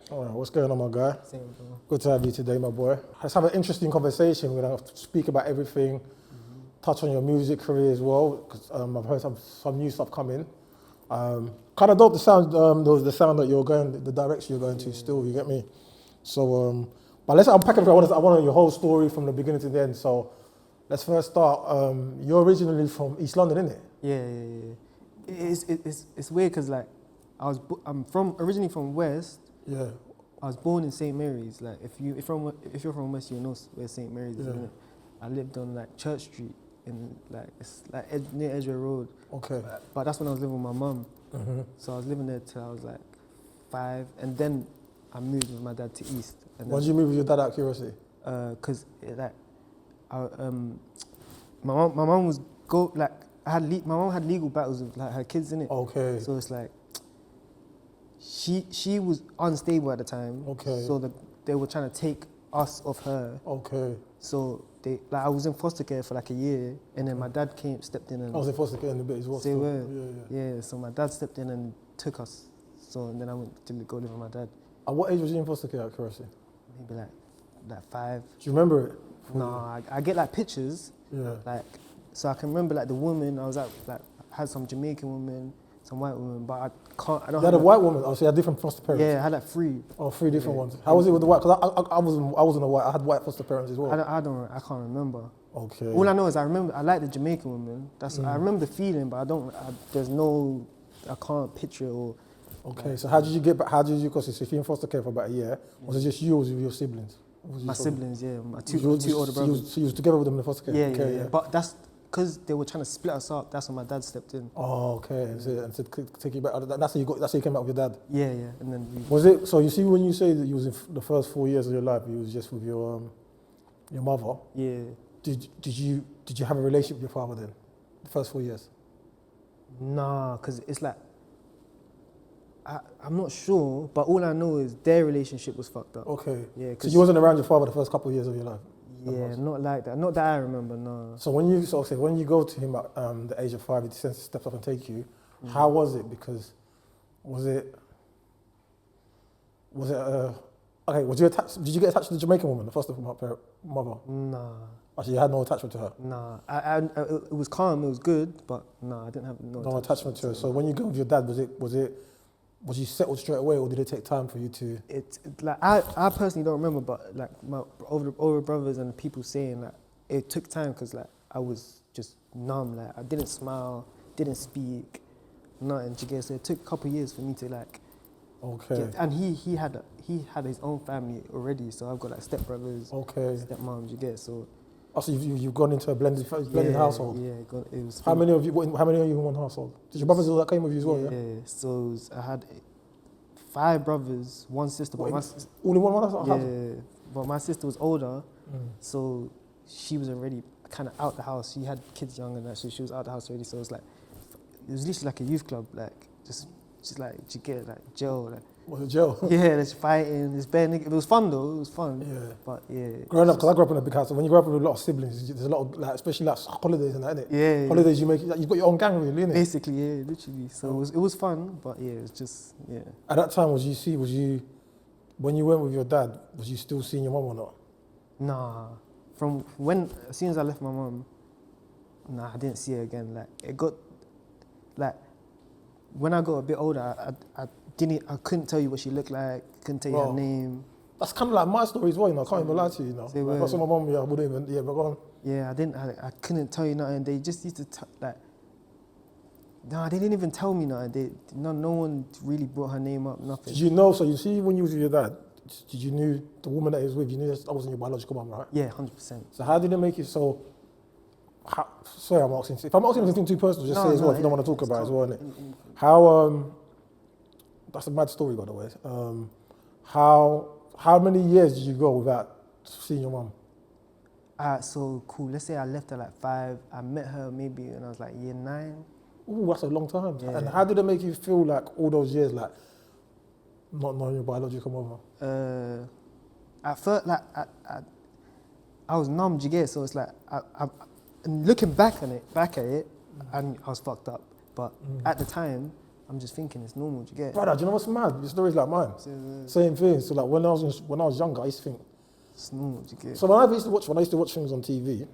All right, what's going on, my guy? Same, bro. Good to have you today, my boy. Let's have an interesting conversation. We're going to speak about everything, touch on your music career as well, because I've heard some new stuff coming. Kind of dope the sound, the sound that you're going, the direction you're going to still, you get me? So, but let's unpack it. I want your whole story from the beginning to the end. So let's first start. You're originally from East London, isn't it? Yeah. It's weird because like I'm originally from West. Yeah. I was born in St Mary's. Like if you're from West, you know where St Mary's is. Yeah. Isn't it? I lived on like Church Street in like it's like near Edgware Road. Okay. But that's when I was living with my mum. Mm-hmm. So I was living there till I was like 5, and then I moved with my dad to East. Why did you move with your dad out of curiosity? Cause like my mum was my mum had legal battles with like her kids in it. Okay. So it's like she was unstable at the time. Okay. So they were trying to take us off her. Okay. So I was in foster care for like a year, and then my dad stepped in and. I was in foster care in a bit as well. They were. Yeah. So my dad stepped in and took us. So and then I went to go live with my dad. At what age was you in foster care, out of curiosity? Maybe like 5. Do you remember it? No, I get like pictures. Yeah. Like, so I can remember like the woman. I was at like had some Jamaican woman, some white woman, but I don't. You had a white woman. Oh, so you had different foster parents. Yeah, I had like 3. Oh, 3 different ones. How was it with the white? Because I wasn't a white. I had white foster parents as well. I can't remember. Okay. All I know is I like the Jamaican woman. I remember the feeling, but I can't picture it or. Okay, so how did you get back? How did you? Because if you're in foster care for about a year, was it just you or was it with your siblings? My siblings, yeah, my two older brothers. So you was together with them in the foster care? Yeah. But that's because they were trying to split us up. That's when my dad stepped in. Oh, okay. And so take you back. That's how you came out with your dad. Yeah. And then was it? So you see, when you say that you was in the first 4 years of your life, you was just with your mother. Yeah. Did you have a relationship with your father then? The first 4 years? Nah, because it's like. I'm not sure, but all I know is their relationship was fucked up. Okay. Yeah. So you wasn't around your father the first couple of years of your life? Yeah, not like that. Not that I remember, no. So when you go to him at the age of 5, he steps up and take you. How was it? Because was it okay? Was you attached? Did you get attached to the Jamaican woman, the foster mother? Nah. Actually, you had no attachment to her. Nah. It was calm. It was good, but nah, I didn't have no attachment to her. So when you go with your dad, was you settled straight away, or did it take time for you to? It's like I personally don't remember, but like my older brothers and people saying that it took time because like I was just numb. Like I didn't smile, didn't speak, nothing. So it took a couple of years for me to like. Okay. And he had his own family already, so I've got like stepbrothers, stepmoms. So. Oh, so you've gone into a blended household. Yeah, it was. How many of you in one household? Did your brothers that came with you as well? Yeah. So I had 5 brothers, 1 sister. All in one household? Yeah, but my sister was older, so she was already kind of out the house. She had kids younger than that, so she was out the house already. So it was literally like a youth club, like just like you get like jail, like. Was it jail? Yeah, there's fighting, there's bare niggas. It was fun though, it was fun. Yeah. But yeah. Growing up, because I grew up in a big house, and when you grow up with a lot of siblings, there's a lot of, like, especially like holidays and that, innit? Yeah. Holidays, you've got your own gang really, innit? Basically, yeah, literally. So it was fun, but yeah, it was just, yeah. At that time, when you went with your dad, was you still seeing your mum or not? Nah. As soon as I left my mum, nah, I didn't see her again. Like, it got, like, when I got a bit older, I couldn't tell you what she looked like, couldn't tell you her name. That's kind of like my story as well, I can't even lie to you, Like, if I saw my mum, I wouldn't even, but go on. Yeah, I couldn't tell you nothing. They just used to, they didn't even tell me nothing. No one really brought her name up, nothing. Did you know, so you see when you was with your dad, did you knew the woman that he was with, you knew that wasn't your biological mum, right? Yeah, 100%. So how did it make you sorry, I'm asking. If I'm asking anything too personal, just say as well if you don't want to talk about it as well, innit? How, that's a mad story, by the way. How many years did you go without seeing your mum? So cool. Let's say I left her like 5. I met her maybe when I was like year 9. Ooh, that's a long time. Yeah. And how did it make you feel like all those years, like not knowing your biological mother? At first, like I was numb, you get? So it's like and looking back at it, and I was fucked up. But at the time, I'm just thinking it's normal. Do you get? Brother, do you know what's mad? Your story's like mine. Same thing. So like when I was younger, I used to think It's normal. Do you get? So when I used to watch things on TV,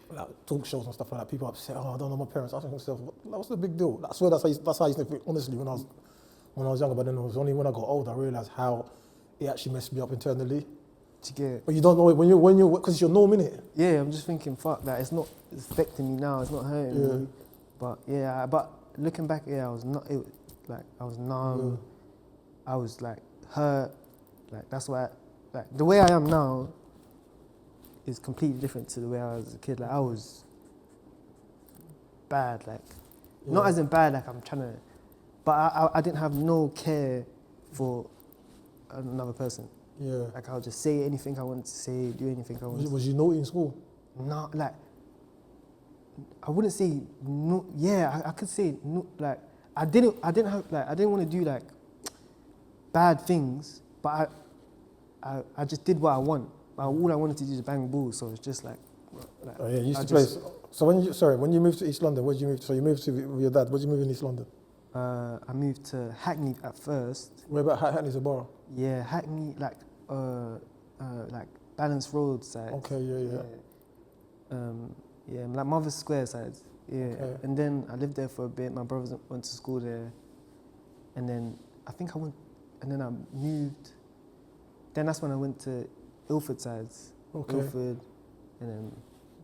like talk shows and stuff like that, people upset, oh, I don't know my parents. I think to myself, what's the big deal? I swear that's how I used to think, honestly, when I was younger. But then it was only when I got older I realised how it actually messed me up internally. Do you get? But you don't know it when you because it's your norm, innit? Yeah, I'm just thinking, fuck that. It's affecting me now. It's not hurting me. But yeah, but looking back, I was not. I was numb. I was like hurt. Like that's why. Like the way I am now is completely different to the way I was as a kid. Like I was bad. Like not as in bad. Like I'm trying to. But I didn't have no care for another person. Yeah. Like I'll just say anything I wanted to say, do anything I wanted. Was you naughty in school? No, like I wouldn't say no. Yeah, I could say no. Like I didn't want to do like bad things, but I just did what I want. All I wanted to do is bang balls, so it's just like. Oh yeah, you used to play. So when you moved to East London, where did you move to? So you moved to with your dad. Where did you move in East London? I moved to Hackney at first. Where about Hackney's a borough? Yeah, Hackney, like Balance Road side. Okay, yeah. Yeah, like Mother's Square side. Yeah, Okay. and then I lived there for a bit. My brothers went to school there, and then I moved. Then that's when I went to Ilford sides. Okay. Ilford, and then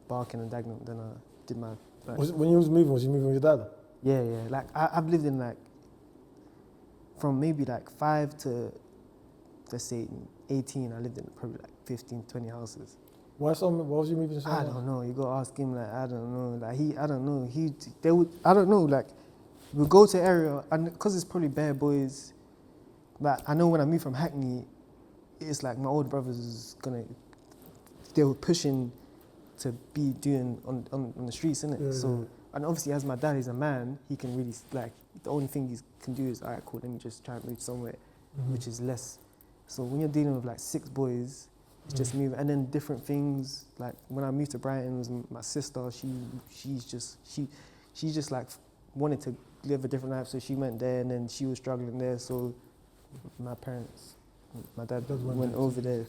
Barking and Dagenham. Then I did my. When you was moving with your dad? Yeah. Like I've lived in like from maybe like 5 to let's say 18. I lived in probably like 15, 20 houses. Why was you moving? I don't know. You got to ask him. Like I don't know. Like I don't know. They would. I don't know. Like we'll go to area and because it's probably bare boys. Like I know when I moved from Hackney, it's like my older brothers is gonna. They were pushing to be doing on the streets, innit? Yeah, So and obviously as my dad is a man, he can really like the only thing he can do is alright, cool. Let me just try and move somewhere, which is less. So when you're dealing with like 6 boys. It's just moving, and then different things. Like when I moved to Brighton, it was my sister. She just like wanted to live a different life, so she went there, and then she was struggling there. So my dad went over there.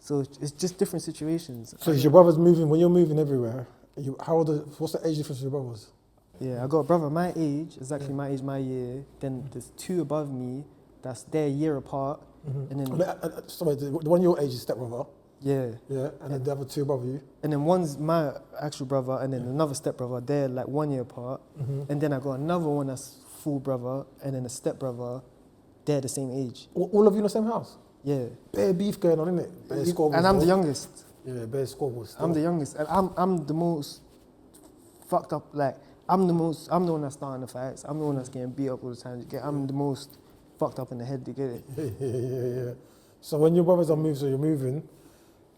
So it's just different situations. So is your brothers moving when you're moving everywhere? What's the age difference of your brothers? Yeah, I got a brother my age, exactly my age, my year. Then there's 2 above me. That's their year apart, and then sorry, the one your age is stepbrother. Yeah. Yeah, and then the other 2 above you. And then one's my actual brother, and then another stepbrother. They're like 1 year apart. And then I got another one that's full brother, and then a stepbrother. They're the same age. All of you in the same house? Yeah. Bare beef going on, isn't it? Bare squabbles. And I'm the youngest. Yeah, bare squabbles. I'm the youngest, and I'm the most fucked up. Like I'm the one that's starting the fights. I'm the one that's getting beat up all the time. I'm the most fucked up in the head. You get it? Yeah. So when your brothers are moving, so you're moving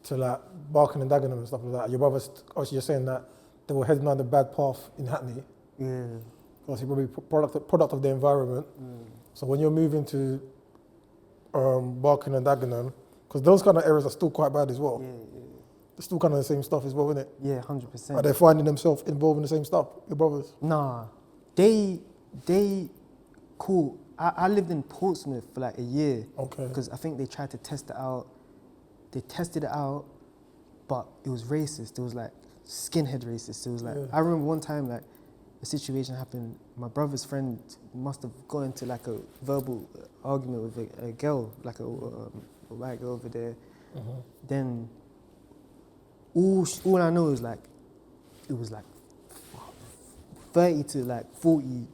to like Barking and Dagenham and stuff like that. Your brothers, obviously, you're saying that they were heading down the bad path in Hackney. Yeah. Obviously, probably product of the environment. So when you're moving to Barking and Dagenham, because those kind of areas are still quite bad as well. Yeah. They're still kind of the same stuff as well, isn't it? Yeah, 100%. Are they finding themselves involved in the same stuff, your brothers? Nah, they cool. I lived in Portsmouth for like a year. Okay. Because I think they tried to test it out. They tested it out, but it was racist. It was like skinhead racist. It was like, I remember one time like a situation happened. My brother's friend must have got into like a verbal argument with a girl, like a white girl over there. Then all I know is like, it was like 30 to like 40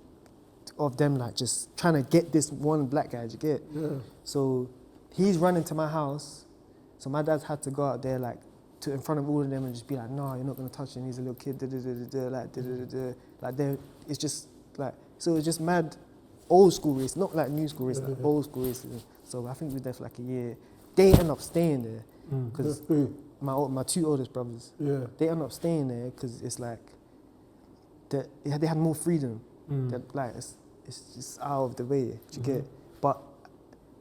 of them like just trying to get this one black guy, do you get? Yeah. So he's running to my house. So my dad had to go out there like in front of all of them and just be like, no, you're not gonna touch him. He's a little kid. Like it's just like, so it's just mad old school race, not like new school race, like old school racism. So I think we were there for like a year. They end up staying there because my 2 oldest brothers. Yeah. They end up staying there because it's like they had more freedom. Like it's just out of the way. Do you get? But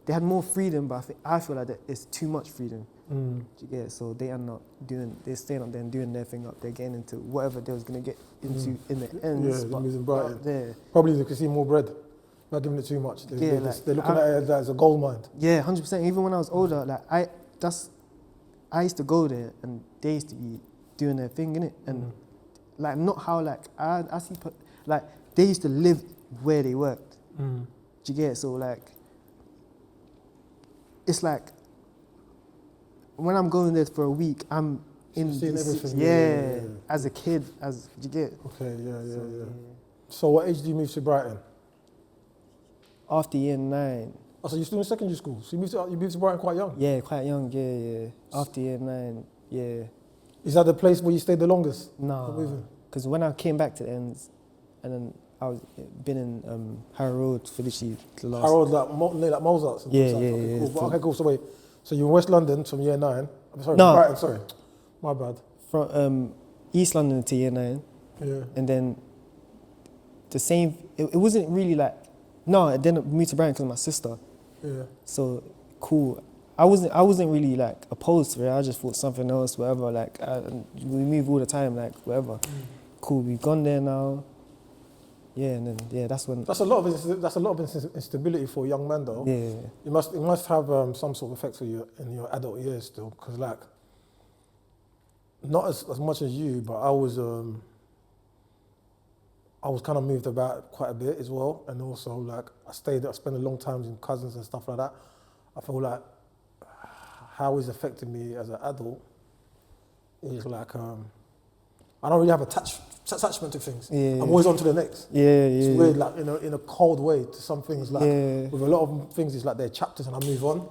they had more freedom, but I feel like it's too much freedom. Do you get? So they end up they're staying up there and doing their thing up there, getting into whatever they was gonna get into in the end. Yeah, but losing Brighton. there. Probably they could see more bread. Not giving it too much. Yeah, They're looking at it as a gold mine. Yeah, 100%. Even when I was older, like I used to go there and they used to be doing their thing, innit? And like not how like I see like they used to live where they worked. Do you get it? So like it's like when I'm going there for a week, I'm in seeing everything. Yeah, as a kid, do you get it? Okay, yeah. So what age did you move to Brighton? After year 9. Oh, so you're still in secondary school. So you moved to Brighton quite young. Yeah, quite young. Yeah. After year 9, yeah. Is that the place where you stayed the longest? No, because when I came back to the ends, and then I was been in Harrow Road for literally the last. Harrow, like Mozart's. Yeah. Okay, cool. So wait, so you're in West London from year 9. I'm sorry, No. Brighton. Sorry, my bad. From East London to year 9. Yeah. And then the same. It wasn't really like. No, then I moved to Brighton because of my sister. Yeah. So cool. I wasn't really like opposed to it. I just thought something else, whatever. Like we move all the time, like whatever. Cool. We've gone there now. Yeah, and then that's when. That's a lot of instability for a young man, though. Yeah. It must have some sort of effect for you in your adult years still, because like, not as much as you, but I was kind of moved about quite a bit as well, and also like I spent a long time with cousins and stuff like that. I feel like how it's affected me as an adult is like I don't really have attachment to things. Yeah. I'm always on to the next. Yeah. It's weird, like in a cold way to some things. Like with a lot of things, it's like they're chapters, and I move on.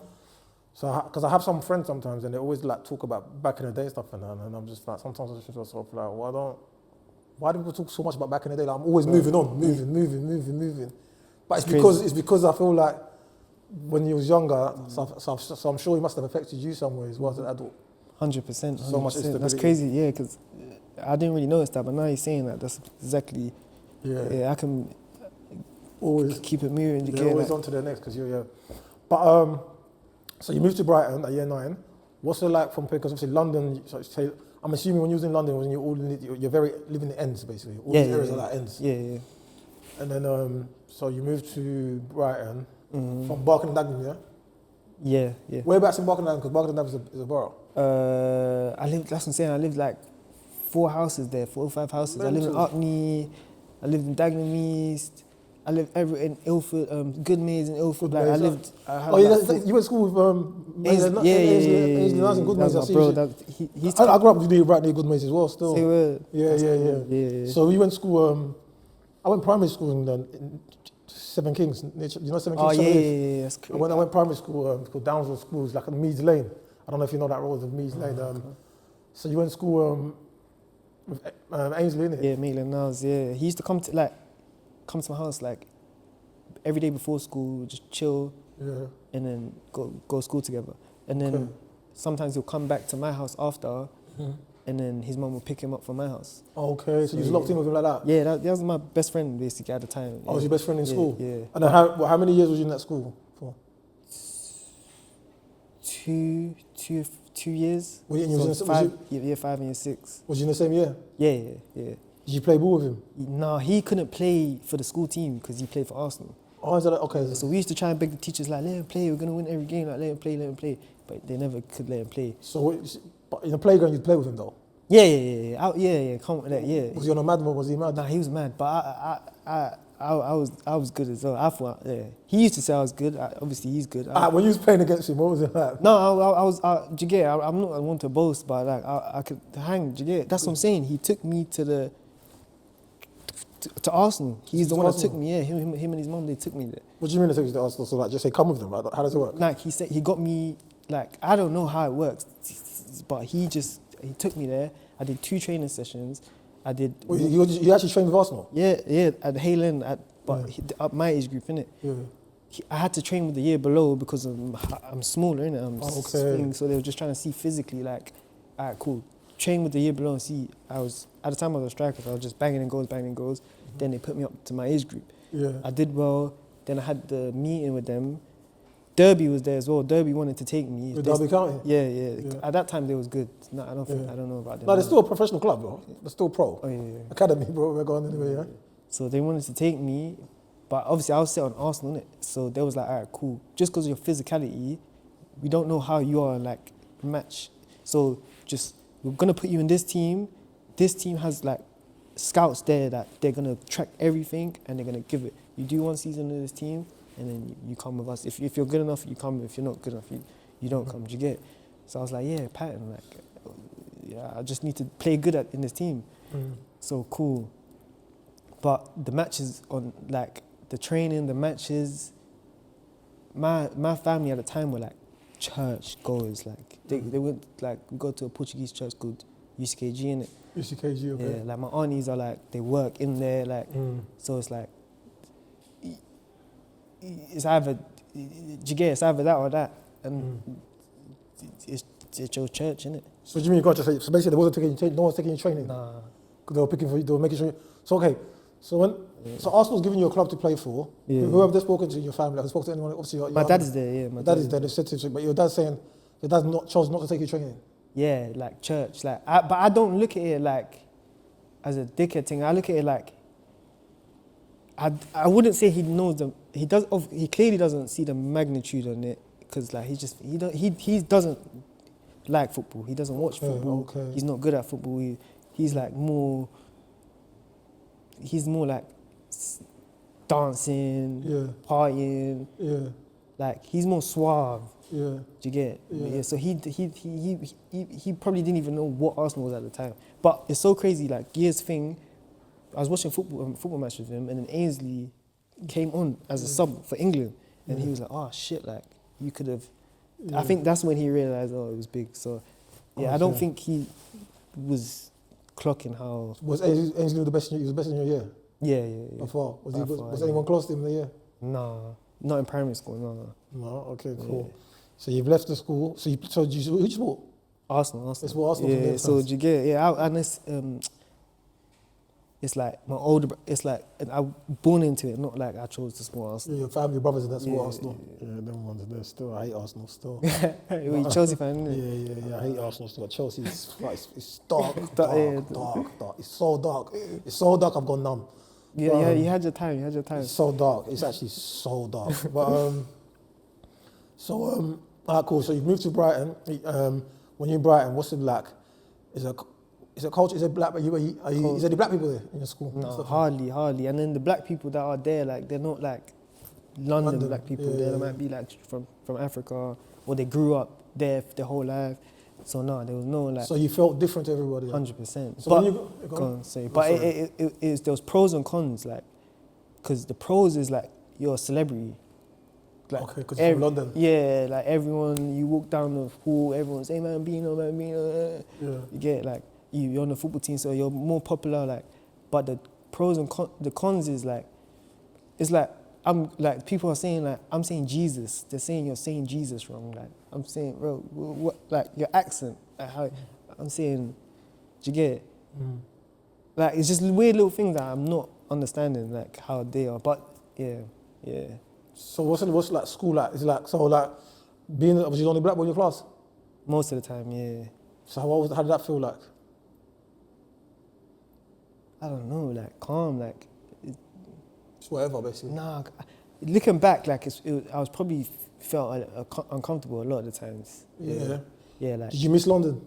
So because I have some friends sometimes, and they always like talk about back in the day stuff, and I'm just like sometimes I just feel myself like, why do people talk so much about back in the day? Like, I'm always moving on, moving. But it's because I feel like when you was younger, so I'm sure it must have affected you some way as well as an adult. 100%. So much instability. That's crazy, yeah, because I didn't really notice that, but now you're saying that, that's exactly. Yeah, I can always keep it moving. You're always on to the next, because you're. But so you moved to Brighton at year 9. What's it like from? Because obviously London. So I'm assuming when you was in London, when you're very living the ends basically. All these areas are like ends. Yeah. And then so you moved to Brighton from Barking and Dagenham, yeah? Yeah. Whereabouts in Barking and Dagenham? Because Barking and Dagenham is a borough. That's what I'm saying. I lived like 4 houses there, 4 or 5 houses. I lived in Orkney, I lived in Dagenham East, I lived in Ilford, Goodmayes in Ilford. Like I lived. You went to school with Ainsley Niles and Goodmayes. That's my bro. I grew up right near Goodmayes as well. Still. Yeah. So we went to school. I went primary school in Seven Kings. You know Seven Kings? Oh yeah. That's cool. I went primary school called Downsville School. It's like Meads Lane. I don't know if you know that road of Meads Lane. So you went to school with Ainsley, innit? Yeah, Maitland Niles. Yeah, he used to come to my house like every day before school, just chill, and then go to school together. And then sometimes he'll come back to my house after, and then his mum will pick him up from my house. Okay, so you was locked in with him like that? Yeah, that was my best friend basically at the time. Oh, was your best friend in school? Yeah. And then how many years was you in that school for? 2 years. Were you year 5 and year 6. Was you in the same year? Yeah. Did you play ball with him? No, he couldn't play for the school team because he played for Arsenal. Oh, is that okay? So we used to try and beg the teachers, like, let him play, we're going to win every game, like, let him play. But they never could let him play. So but in the playground, you'd play with him though? Yeah. Come with that, yeah. Was he on a mad one? Was he mad? Nah, he was mad, but I was good as well. I thought, he used to say I was good. Obviously, he's good. When you was playing against him, what was it like? No, I was. Do you get it? I'm not one to boast, but like I could hang. Do you get it? That's what I'm saying. He took me to Arsenal. He's the one that took me. Yeah, him and his mum, they took me there. What do you mean they took you to Arsenal? So like, just say come with them. Like, how does it work? Like he said, he got me. Like I don't know how it works, but he took me there. I did 2 training sessions. I did. Well, you actually trained with Arsenal? Yeah, at Haylen, up my age group, innit? Yeah. I had to train with the year below because I'm smaller, innit? So they were just trying to see physically, like, all right, cool. Train with the year below and see. At the time I was a striker, so I was just banging in goals. Mm-hmm. Then they put me up to my age group. Yeah. I did well. Then I had the meeting with them. Derby was there as well. Derby wanted to take me. With Derby County? Yeah. At that time, they was good. No, I don't know about them. No, they're still a professional club, bro. They're still pro. Oh, yeah. Academy, bro. We're going anyway, yeah? So they wanted to take me, But obviously I was set on Arsenal, innit? So they was like, all right, cool. Just because of your physicality, we don't know how you are in like match. So just, we're going to put you in this team. This team has like scouts there that they're going to track everything and they're going to give it. You do 1 season in this team and then you come with us. If you're good enough, you come. If you're not good enough, you don't come. Do you get? So I was like, yeah, pattern. Like, yeah, I just need to play good in this team. So cool. But the matches on like the training, the matches, my family at the time were like church goers. Like they went, like, we go to a Portuguese church called UCKG, innit? UCKG, okay. Yeah, like my aunties are like, they work in there, like, so it's like, it's either, it's either that or that, and it's your church, innit? So do you mean you got to say, so basically no one's taking you training? Nah. They were picking for you, they were making sure. So okay, so Arsenal's giving you a club to play for. Yeah. Whoever they've spoken to in your family, have spoken to anyone, obviously your My dad is there, yeah. My dad is there, they said to you, but your dad's saying, your dad chose not to take you training. Yeah, like church, like, but I don't look at it like as a dickhead thing. I look at it like, I wouldn't say he knows them. He clearly doesn't see the magnitude on it, because like he doesn't like football. He doesn't watch football. Okay. He's not good at football. He's more like dancing, partying. Yeah. Like he's more suave. Yeah. Do you get? Yeah. So he probably didn't even know what Arsenal was at the time. But it's so crazy. Like Gear's thing, I was watching football match with him, and then Ainsley came on as a sub for England, and he was like, "Oh shit! Like you could have." I think that's when he realized, oh, it was big. So yeah, I don't think he was clocking how. Was Ainsley the best? He was the best in your year. Yeah. By far. Was anyone close to him in the year? No, not in primary school. No. No. Okay. Cool. Yeah. So you've left the school. So who did you support? Arsenal. It's what Arsenal. Yeah. So do you get? Yeah, and it's like my older. It's like I was born into it. Not like I chose to support Arsenal. Yeah, your family, your brothers, and that's what Arsenal. Yeah, them ones. They're still. I hate Arsenal still. You're a Chelsea fan, isn't it? Yeah. I hate Arsenal still. Chelsea is it's dark. It's so dark. It's so dark. I've gone numb. Yeah, you had your time. It's so dark. It's actually so dark. But cool. So you moved to Brighton. When you're in Brighton, what's it like? Is it culture? Is it black? Is there the black people there in your school? No, hardly. And then the black people that are there, like they're not like London black people. They might be like from Africa, or they grew up there their whole life. So no, there was no like. So you felt different to everybody. 100%. So but there was pros and cons, like, because the pros is like you're a celebrity. Like, okay, because you're from London. Yeah, like everyone, you walk down the hall, everyone's saying Bambino. Yeah. You get like you're on the football team, so you're more popular. Like, but the pros and the cons is like, it's like I'm like people are saying like I'm saying Jesus. They're saying you're saying Jesus wrong. Like I'm saying, bro, what like your accent? Like how I'm saying, do you get it? Like it's just weird little things that I'm not understanding, like how they are. But yeah. So what's like school like? Is it like so like being was you the only black boy in your class? Most of the time, yeah. So how did that feel like? I don't know, like calm, like. It's whatever, basically. Nah, looking back, like I was probably felt uncomfortable a lot of the times. Yeah. Yeah, like. Did you miss London?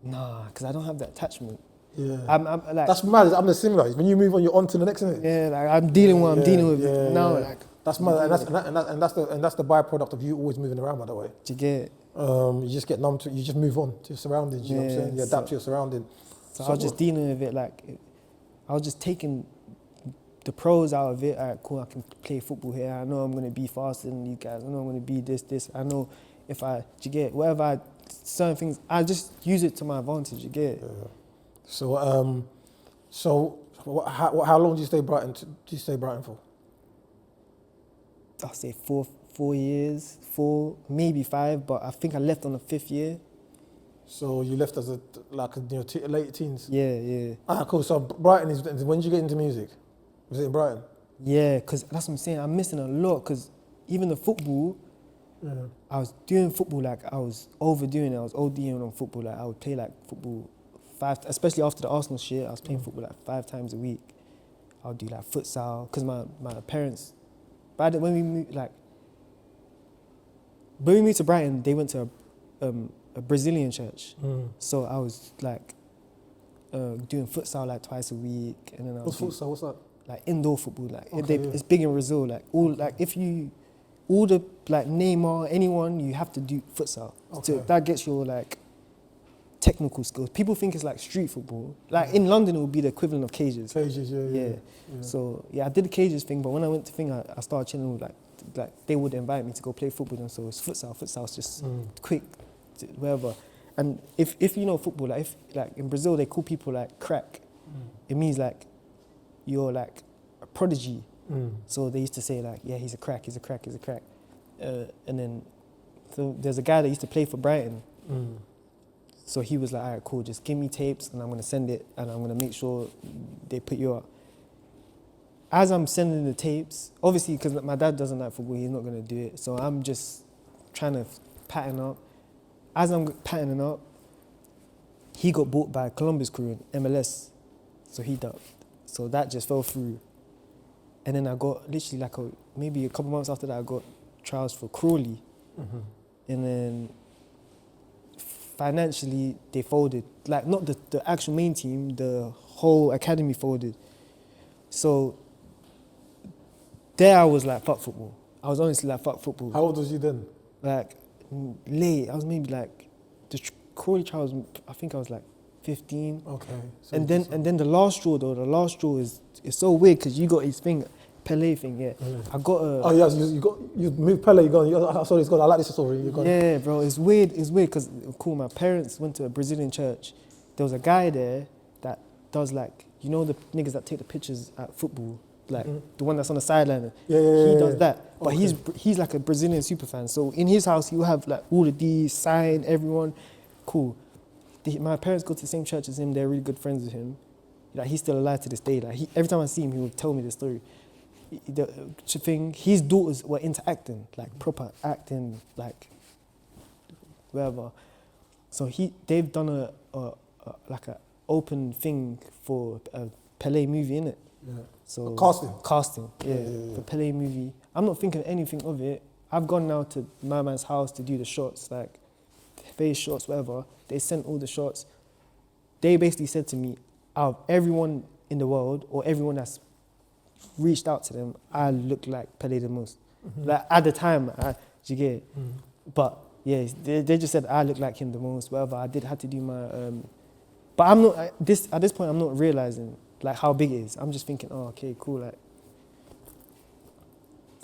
Nah, because I don't have that attachment. Yeah. I'm like. That's mad. I'm the similar. When you move on, you're on to the next thing. Yeah, like I'm dealing with what I'm dealing with now. Like. That's mad, and that's the byproduct of you always moving around. By the way. Do you get it? You just get numb to. You just move on to your surroundings. You know what I'm saying? You adapt to your surroundings. So I was just dealing with it like, I was just taking the pros out of it. All right, cool, I can play football here. I know I'm going to be faster than you guys. I know I'm going to be this. I know if certain things, I just use it to my advantage, you get it? Yeah. So, how long do you stay Brighton? For? I'll say 4 years, maybe 5, but I think I left on the 5th year. So you left as late teens? Yeah. Cool. So Brighton is, when did you get into music? Was it in Brighton? Yeah, because that's what I'm saying. I'm missing a lot because even the football, I was doing football like I was overdoing it. I was ODing on football. Like I would play like football 5, especially after the Arsenal shit. I was playing football like 5 times a week. I'll do like futsal, because my parents, when we moved to Brighton, they went to a Brazilian church. So I was like doing futsal like twice a week, and then What's futsal? What's that? Like indoor football, like Okay, it's big in Brazil. Like all the like Neymar, anyone, you have to do futsal. Okay. So that gets your like technical skills. People think it's like street football. Like in London, it would be the equivalent of cages. Cages, yeah. So yeah, I did the cages thing, but when I went to thing, I started chilling with like they would invite me to go play football, and so it's futsal. Futsal's just quick, whatever. And if you know football, like if like in Brazil they call people like crack, it means like you're like a prodigy. So they used to say like, yeah, he's a crack. And then so there's a guy that used to play for Brighton. So he was like, all right, cool, just give me tapes and I'm going to send it and I'm going to make sure they put you up. As I'm sending the tapes, obviously because my dad doesn't like football, he's not going to do it. So I'm just trying to pattern up. As I'm patterning up, he got bought by Columbus Crew in MLS. So he dubbed. So that just fell through. And then I got literally like maybe a couple months after that, I got trials for Crawley. And then financially they folded. Like not the actual main team, the whole academy folded. So there I was like, fuck football. I was honestly like, fuck football. How old was you then? Like late. I was maybe like, the Crawley trials, I think I was like 15. Okay. So and then the last straw is so weird because you got his thing, Pele thing, yeah. I got a... Oh, yes, you moved Pele, sorry, it's good, I like this story. Yeah, bro, it's weird because, cool, my parents went to a Brazilian church. There was a guy there that does like, you know the niggas that take the pictures at football, like the one that's on the sideline. He does that, but he's like a Brazilian super fan. So in his house, he'll have like all of these, sign everyone, cool. My parents go to the same church as him. They're really good friends with him. Like he's still alive to this day. Like every time I see him, he will tell me the story. The thing, his daughters were into acting, like proper acting, like whatever. So they've done a like a open thing for a Pele movie, innit? Yeah. So casting. Yeah. The Pele movie. I'm not thinking anything of it. I've gone now to my man's house to do the shots, like face shots, whatever. They sent all the shots. They basically said to me, out of everyone in the world or everyone that's reached out to them, I look like Pele the most. Like at the time, you get it? But yeah, they just said I look like him the most, whatever. I had to do my, but I'm not, at this point, I'm not realizing like how big it is. I'm just thinking, oh, okay, cool. Like,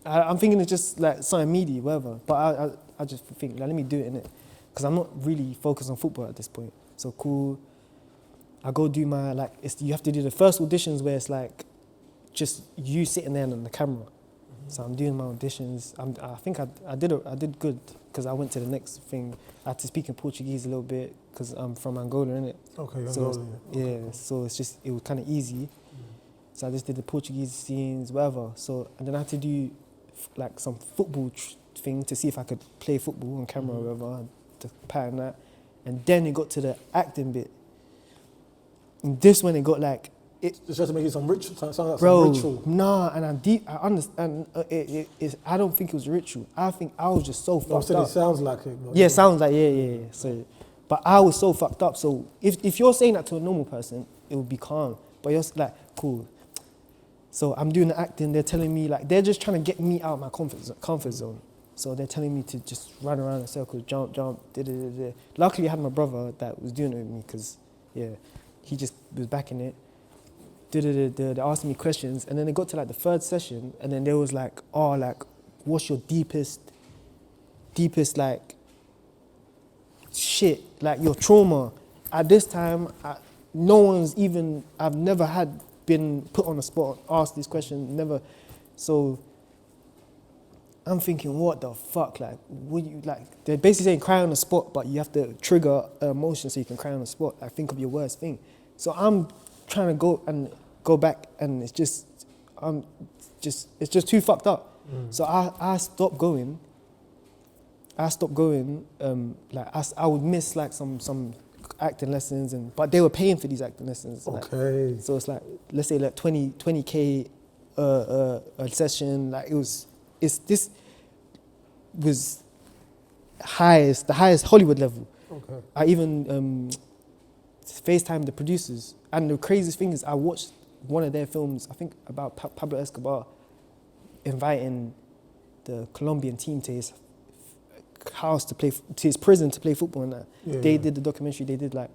I'm thinking it's just like something meaty, whatever. But I just think, like, let me do it, innit? Because I'm not really focused on football at this point. So cool. I go do my, like, you have to do the first auditions where it's like, just you sitting there on the camera. So I'm doing my auditions. I think I did good because I went to the next thing. I had to speak in Portuguese a little bit because I'm from Angola, innit? Okay, so Angola, yeah. So it was kind of easy. So I just did the Portuguese scenes, whatever. So and then I had to do like some football thing to see if I could play football on camera or whatever, to pattern that. And then it got to the acting bit. And this when it got like. Just to make it some ritual, some ritual. Nah, and I understand. I don't think it was a ritual. I think I was just so fucked up. It sounds like it. Yeah, sounds like yeah. So, but I was so fucked up. So if you're saying that to a normal person, it would be calm. But you're like, cool. So I'm doing the acting. They're telling me like they're just trying to get me out of my comfort zone. So they're telling me to just run around in circles, jump. Da. Luckily, I had my brother that was doing it with me because he just was backing it. They asked me questions, and then they got to like the third session, and then they was like, oh, like, what's your deepest like shit, like your trauma? At this time, I've never been put on the spot, asked this question, never. So I'm thinking, what the fuck, like, they're basically saying cry on the spot, but you have to trigger an emotion so you can cry on the spot, like think of your worst thing. So I'm trying to go back, and it's just too fucked up. So I stopped going. Like I would miss like some acting lessons, but they were paying for these acting lessons. Okay. So it's like, let's say like 20K a session. Like this was the highest Hollywood level. Okay. I even FaceTime the producers, and the craziest thing is I watched one of their films, I think about Pablo Escobar, inviting the Colombian team to his house to his prison to play football and that. Yeah, They did the documentary. They did like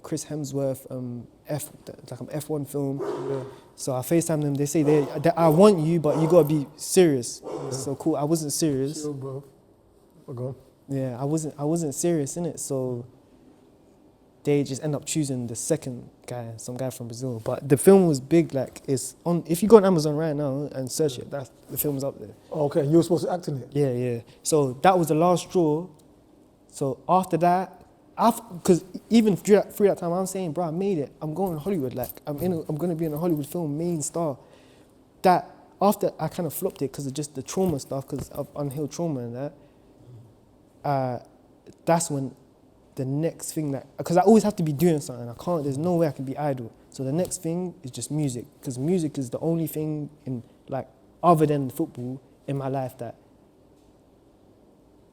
Chris Hemsworth like an F1 film. Yeah. So I FaceTime them. They say I want you, but you gotta be serious. Yeah. So cool. I wasn't serious. Sure, bro. Okay. Yeah, I wasn't serious in it. So they just end up choosing the second guy, some guy from Brazil. But the film was big. Like it's on. If you go on Amazon right now and search it, the film's up there. Okay, you were supposed to act in it. Yeah. So that was the last straw. So after that, because even through that time, I'm saying, bro, I made it. I'm going to Hollywood. Like I'm gonna be in a Hollywood film, main star. That after I kind of flopped it because of just the trauma stuff, because of unhealed trauma and that. That's when the next thing because I always have to be doing something. I can't. There's no way I can be idle. So the next thing is just music, because music is the only thing in like other than football in my life that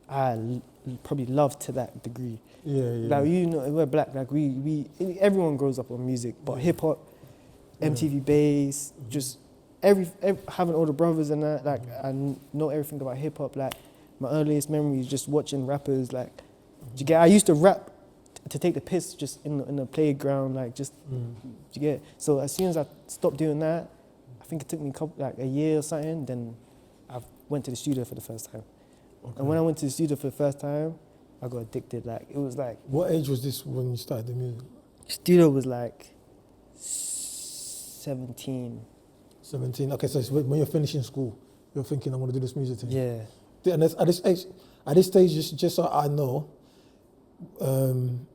I probably love to that degree. Yeah. Like we're black. Like we everyone grows up on music, but hip hop, MTV bass, just every having older brothers and that. Like I know everything about hip hop. Like my earliest memory is just watching rappers. Like I used to rap to take the piss just in the playground. Like just So as soon as I stopped doing that, I think it took me a year or something. Then I went to the studio for the first time. Okay. And when I went to the studio for the first time, I got addicted. Like it was like. What age was this when you started the music? Studio was like 17. 17. Okay, so when you're finishing school, you're thinking, I'm going to do this music thing. Yeah. And at this stage, just so I know, in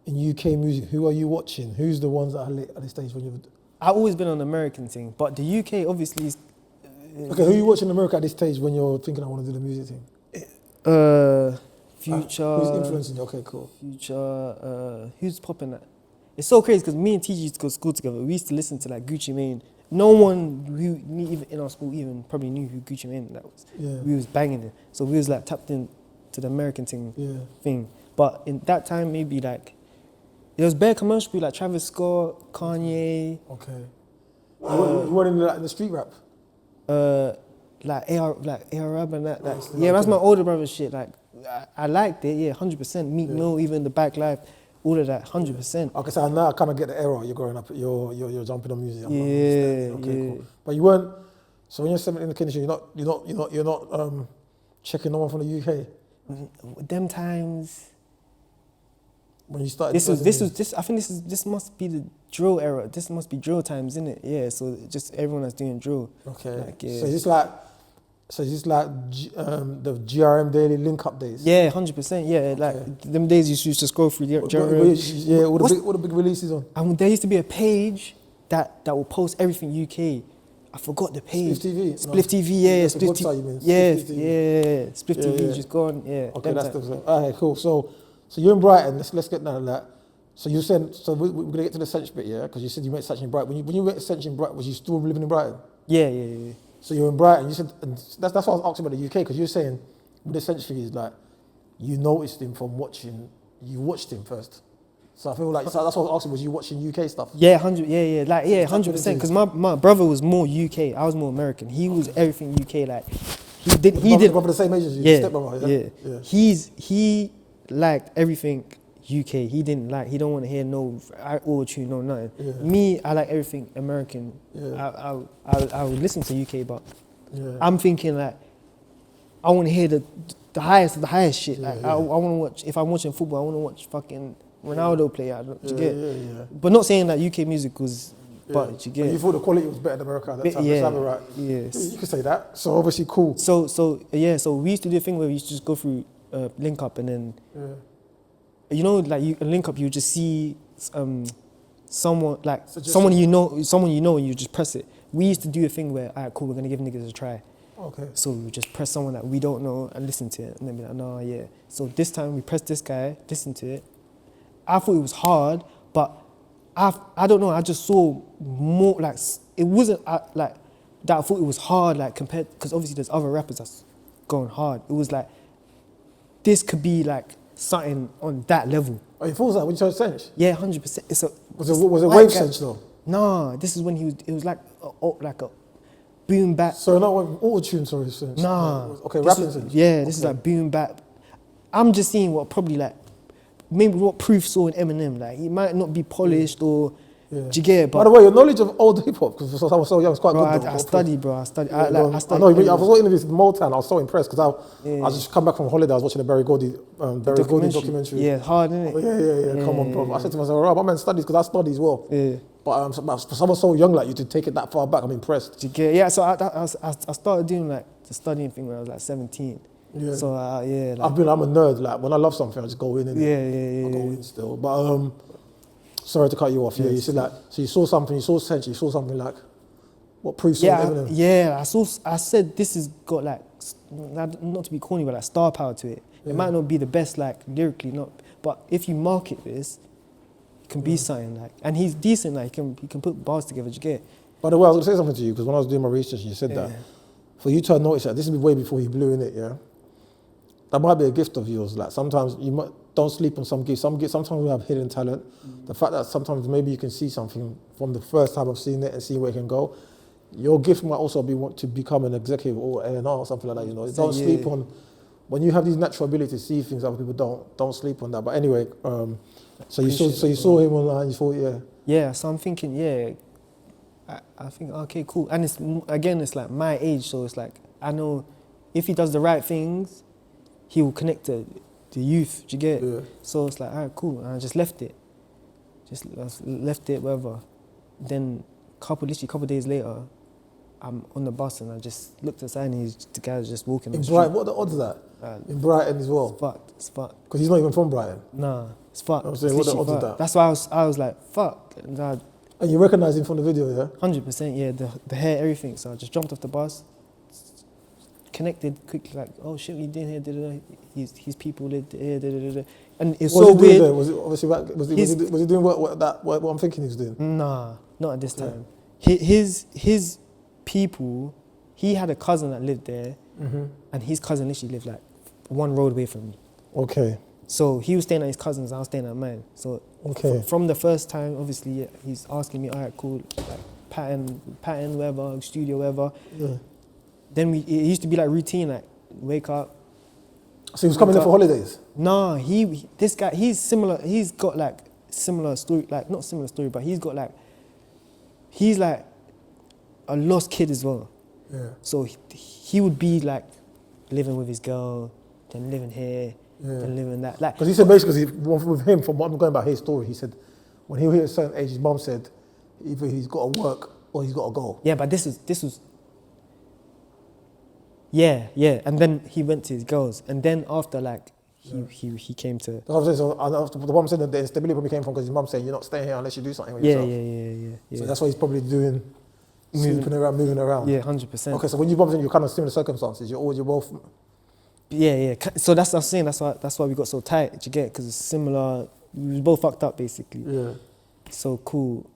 UK music, who are you watching? Who's the ones that are lit at this stage when you've? I've always been on the American thing, but the UK obviously is. Okay, who are you watching in America at this stage when you're thinking, I want to do the music thing? Future. Who's influencing you? Okay, cool. Future. Who's popping that? It's so crazy because me and TG used to go to school together. We used to listen to like Gucci Mane. No one even in our school even probably knew who Gucci Mane that was. Yeah. We was banging it. So we was like tapped in to the American thing. But in that time, maybe like, it was bare commercial people like Travis Scott, Kanye. Okay. You weren't in the street rap? Like AR Rab and that. That's my older brother's shit. Like, I liked it, 100%. Meek Mill, even the Back Life, all of that, 100%. Okay, so now I kind of get the era. You're growing up, you're jumping on music. Cool. But you weren't. So when you're 17 in the condition, you're not checking no one from the UK. Them times. When you started. I think this must be the drill era. This must be drill times, isn't it? Yeah. So just everyone that's doing drill. Okay. Like, yeah. So is this like the GRM daily link up days? Yeah, 100%. Yeah, like them days you used to scroll through the GRM. Yeah, all the big releases on. There used to be a page that will post everything UK. I forgot the page. Spliff TV. Spliff TV, yeah. Spliff TV. Yeah. Spliff TV, just gone. Yeah. Okay, that's the. Alright, cool. So you're in Brighton. Let's get down to that. So you said we're gonna get to the Sench bit, yeah? Because you said you met Sench in Brighton. When you met Sench in Brighton, was you still living in Brighton? Yeah. So you're in Brighton. You said, and that's why I was asking about the UK, because you're saying with the Sench thing is like you noticed him from watching. You watched him first. So I feel like that's what I was asking. Was you watching UK stuff? Yeah, 100%. Because my brother was more UK. I was more American. He was everything UK. Like he did. Brother the same age as you. Stepbrother. Yeah. He liked everything UK. He don't want to hear no auto-tune, no nothing. Yeah. Me, I like everything American. Yeah. I would listen to UK, but I'm thinking like I want to hear the highest of the highest shit. Like I want to watch. If I'm watching football, I want to watch fucking Ronaldo play. Yeah. But not saying that UK music was. But you get. But you thought the quality was better than America at that time. Yeah. Right? Yes. You could say that. So obviously cool. So we used to do a thing where we used to just go through link up and then. Yeah. You know, like you link up, you just see someone you know, and you just press it. We used to do a thing where, alright, cool, we're gonna give niggas a try. Okay. So we just press someone that we don't know and listen to it, and then be like, no, yeah. So this time we pressed this guy, listened to it. I thought it was hard, but I don't know. I just saw more like it wasn't like that. I thought it was hard, like compared, because obviously there's other rappers that's going hard. It was like this could be like something on that level. Oh, it feels like when you heard Sench? Yeah, 100%. It's a Was it white wave guy. Sench though? Nah, this is when it was like a boom bap. So not with auto-tune, sorry, Sench. Nah. Okay, This rapping was- Sench. Yeah, this is like boom bap. I'm just seeing what probably like, maybe what Proof saw in Eminem. Like, he might not be polished or, Yeah. do you get it? By But the way, your knowledge of old hip hop, because I was so young, it's quite bro, good. Though. I study, bro. I study. Yeah, I I study. know. I everything. was interviews with Motown. I was so impressed because I Yeah. just come back from holiday. I was watching the Barry Gordy documentary. Yeah, hard, innit? Oh, yeah. Come on, bro. Yeah. I said to myself, right, my man studies because I study as well. Yeah. But for someone so young like you to take it that far back, I'm impressed. Do you get it? Yeah, so I started doing like the studying thing when I was like 17. Yeah. So yeah, like, I'm a nerd. Like when I love something, I just go in. yeah, I go yeah. in still. But sorry to cut you off. Yeah, you said like, so you saw something. You saw Sench. You saw something like what Proof saw. Yeah, Eminem. I said this has got like, not to be corny, but like star power to it. Yeah. It might not be the best like lyrically, but if you market this, it can be something like, and he's decent. Like he can put bars together. Do you get it? By the way, I was going to say something to you because when I was doing my research, you said Yeah. that for you to notice that this is way before he blew in it. Yeah, that might be a gift of yours. Like sometimes you might don't sleep on some gifts. Sometimes we have hidden talent. The fact that sometimes maybe you can see something from the first time of seeing it and see where it can go. Your gift might also be want to become an executive or A&R or something like that. You know, So, don't sleep on when you have these natural ability to see things other people don't. Don't sleep on that. But anyway, so you saw him online. You thought, yeah. Yeah, so I'm thinking, yeah, I think, okay, cool. And it's like my age, so it's like, I know if he does the right things, he will connect to the youth, do you get it? Yeah. So it's like, all right, cool. And I just left it. Whatever. Then literally a couple days later, I'm on the bus and I just looked aside and the guy was just walking on In the Brighton, street. what are the odds of that? In Brighton as well? It's fucked. Because he's not even from Brighton. Nah, it's fucked. I'm saying, It's what are the literally odds of fucked. that? That's why I was like, fuck. And And you recognise him from the video, yeah? 100%, yeah, the hair, everything. So I just jumped off the bus, connected quickly, like, oh shit, what you doing here? Da-da-da. His people lived here, da-da-da-da. And it's What so was he doing weird. there? Was it obviously was he doing what I'm thinking he was doing? Nah, not at this Okay. time. His people, he had a cousin that lived there, and his cousin literally lived like one road away from me. Okay. So he was staying at his cousin's, I was staying at mine. So Okay. from the first time, obviously, yeah, he's asking me, all right, cool, like pattern, whatever, studio, whatever. Yeah. Then it used to be like routine, like wake up. So he was coming in for holidays? Nah, this guy, he's similar. He's got like similar story, like not similar story, but he's like a lost kid as well. Yeah. So he would be like living with his girl, then living here, then living that. Like, Because he said basically, with him, from what I'm going by his story, he said when he hit a certain age, his mum said either he's got to work or he's got to go. yeah, but this was. Yeah, and then he went to his girls, and then after like he came to. That's what I'm saying. So the mum said that the instability probably came from because his mum said you're not staying here unless you do something with yourself. Yeah. So that's why he's probably doing moving around. Yeah, 100%. Okay, so when you bumped into, you're kind of similar circumstances. You're both. Yeah. So that's what I was saying. That's why we got so tight. Do you get it? Because it's similar. We was both fucked up basically. Yeah. So cool.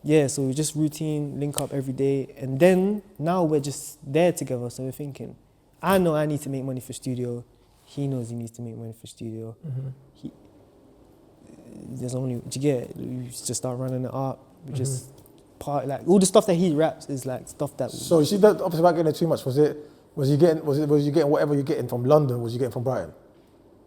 Yeah. So we just routine, link up every day, and then now we're just there together. So we're thinking, I know I need to make money for studio. He knows he needs to make money for studio. There's only. Do you get it? We just start running it up. We just part like all the stuff that he raps is like stuff that. So you see that obviously without getting it too much, was you getting whatever you're getting from London, was you getting from Brighton?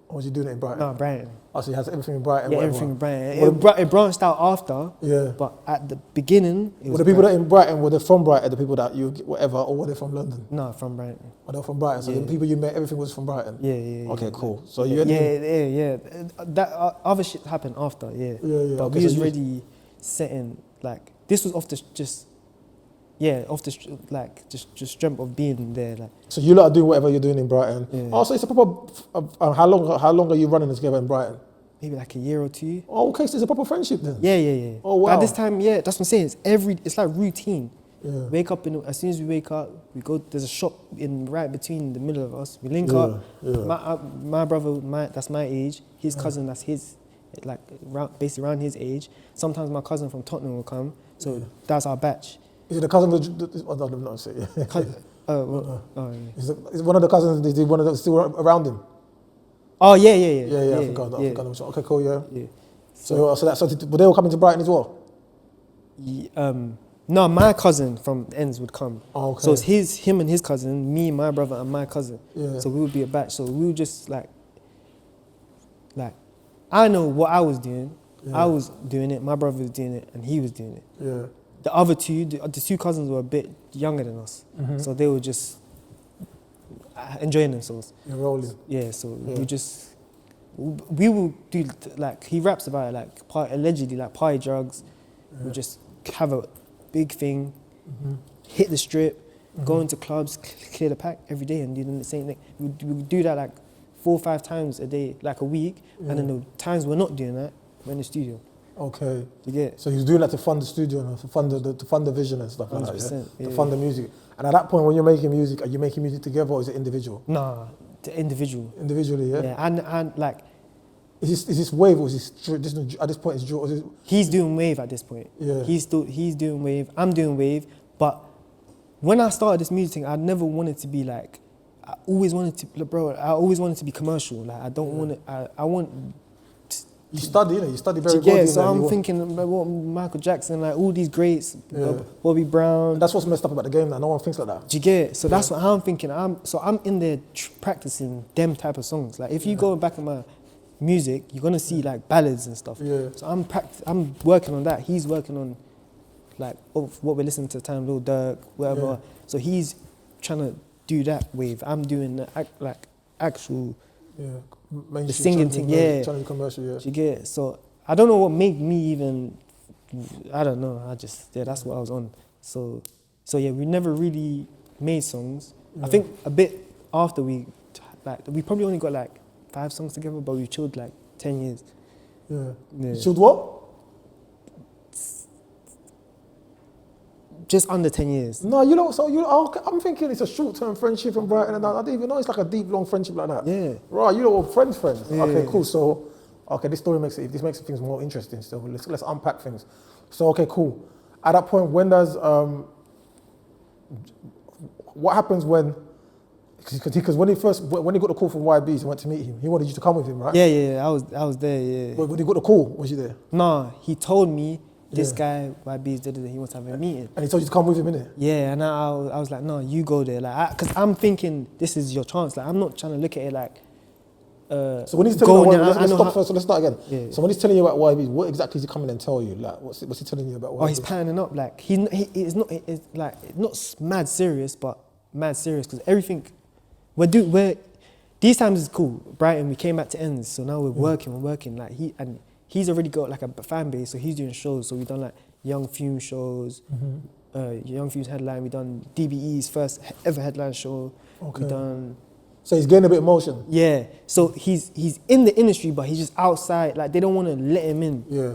Or was you doing it in Brighton? No, Brighton. Oh, so you had everything in Brighton? Yeah, whatever. everything in Brighton. It branched out after. Yeah. But at the beginning, it Were was the people Brighton. that in Brighton, were they from Brighton, the people that you, whatever, or were they from London? No, from Brighton. Or they were from Brighton, so Yeah. the people you met, everything was from Brighton? Yeah. Okay, cool. So Yeah, you yeah. That other shit happened after, yeah. Yeah. But Okay, we was so you- already setting, like, this was off the just dreamt of being there, like. So you lot are doing whatever you're doing in Brighton. Yeah. Oh, so it's a proper, how long are you running together in Brighton? Maybe like a year or two. Oh, okay, so it's a proper friendship then? Yeah. Oh, wow. But this time, yeah, that's what I'm saying. It's like routine. Yeah. Wake up as soon as we wake up, we go. There's a shop right between the middle of us. We link up. Yeah. My brother, that's my age. His cousin, that's his, like basically around his age. Sometimes my cousin from Tottenham will come. So that's our batch. Is it the cousin? I don't know. Say. Yeah. Is one of the cousins? Is one of them still around him? Oh yeah. Yeah. I forgot. Okay, cool. Yeah. Yeah. So but they were coming to Brighton as well. No, my cousin from the ends would come. Oh, okay. So it's him and his cousin, me, my brother, and my cousin. Yeah. So we would be a batch. So we would just like, I know what I was doing. Yeah. I was doing it. My brother was doing it, and he was doing it. Yeah. The other two, the two cousins were a bit younger than us, so they were just enjoying themselves. You're rolling. Yeah. So we will do, like, he raps about it, like allegedly like party drugs. We just have a big thing, hit the strip, go into clubs, clear the pack every day, and do the same thing. We do that like 4 or 5 times a day, like a week, and then the times we're not doing that, we're in the studio. Okay. You get it? So he was doing that to fund the studio and to fund the vision and stuff like that. 100%, Yeah? To fund the music. And at that point, when you're making music, are you making music together or is it individual? Nah, the individual. Individually, yeah. Yeah, and like. Is this wave or is this at this point? He's doing wave at this point. Yeah. He's doing wave. I'm doing wave. But when I started this music thing, I never wanted to be like. I always wanted to be commercial. Like I don't want to. I want. You study, You study very good. Yeah, so I'm thinking about what Michael Jackson, like all these greats, Bobby Brown. And that's what's messed up about the game now. No one thinks like that. Do you get it? So that's what I'm thinking. I'm in there practicing them type of songs. Like if you go back in my music, you're gonna see like ballads and stuff. Yeah. So I'm working on that. He's working on like what we're listening to the time, Lil Durk, whatever. Yeah. So he's trying to do that wave. I'm doing the actual the singing thing. Yeah. Trying to be commercial. Yeah. Do you get it? So I don't know what made me even. I don't know. That's what I was on. So yeah, we never really made songs. Yeah. I think a bit after we probably only got like 5 songs together, but we chilled like 10 years. Yeah. Yeah. You chilled what? Just under 10 years. No, I'm thinking it's a short-term friendship from Brighton, and I didn't even know it's like a deep, long friendship like that. Yeah. Right, you know, friends. Yeah. Okay, cool. So, this story makes things more interesting. So let's unpack things. So, okay, cool. At that point, when does what happens when? Because when he got the call from YBs and went to meet him, he wanted you to come with him, right? Yeah. I was there. Yeah. But when he got the call, was you there? Nah, he told me this guy YBs he wants to have a meeting. And he told you to come with him, innit? Yeah, and I was like, no, you go there, like, because I'm thinking this is your chance. Like, I'm not trying to look at it like. So when he's telling you, let's start again. Yeah. So when he's telling you about YBs, what exactly is he coming and tell you? Like, what's he telling you about YBs? Oh, he's panning up. Like, it's not mad serious, but mad serious because everything we're these times is cool. Brighton, we came back to ends, so now we're working. Like he's already got like a fan base, so he's doing shows. So we've done like Young Fume shows, Young Fume's headline. We've done DBE's first ever headline show. Okay. We've done. So he's getting a bit of motion. Yeah. So he's in the industry, but he's just outside. Like they don't want to let him in. Yeah.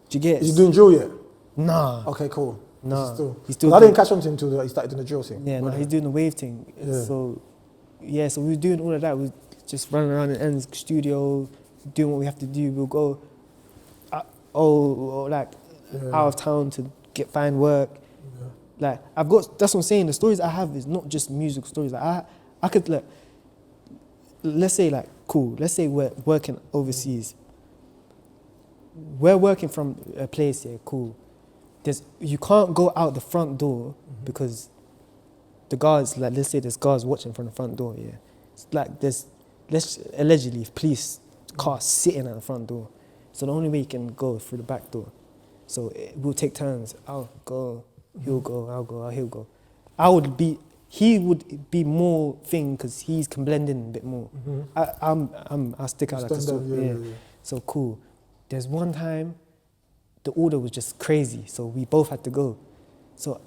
Do you get it? Is he doing drill yet? Nah. Okay, cool. Nah. He's still. I didn't catch on to him until he started doing the drill thing. Yeah. No, he's doing the wave thing. Yeah. So we were doing all of that. We were just running around in Ends studio, doing what we have to do. We'll go, out of town to find work. Yeah. Like that's what I'm saying. The stories I have is not just music stories. Like I could let's say like cool. Let's say we're working overseas. We're working from a place here. Cool. You can't go out the front door because the guards, like let's say there's guards watching from the front door, yeah. It's like allegedly police cars sitting at the front door. So the only way you can go through the back door. So we'll take turns. I'll go, he'll go, I'll go, he'll go. He would be more thing because he can blend in a bit more. I'll stick out like a sword. Yeah. So cool. There's one time the order was just crazy, so we both had to go. So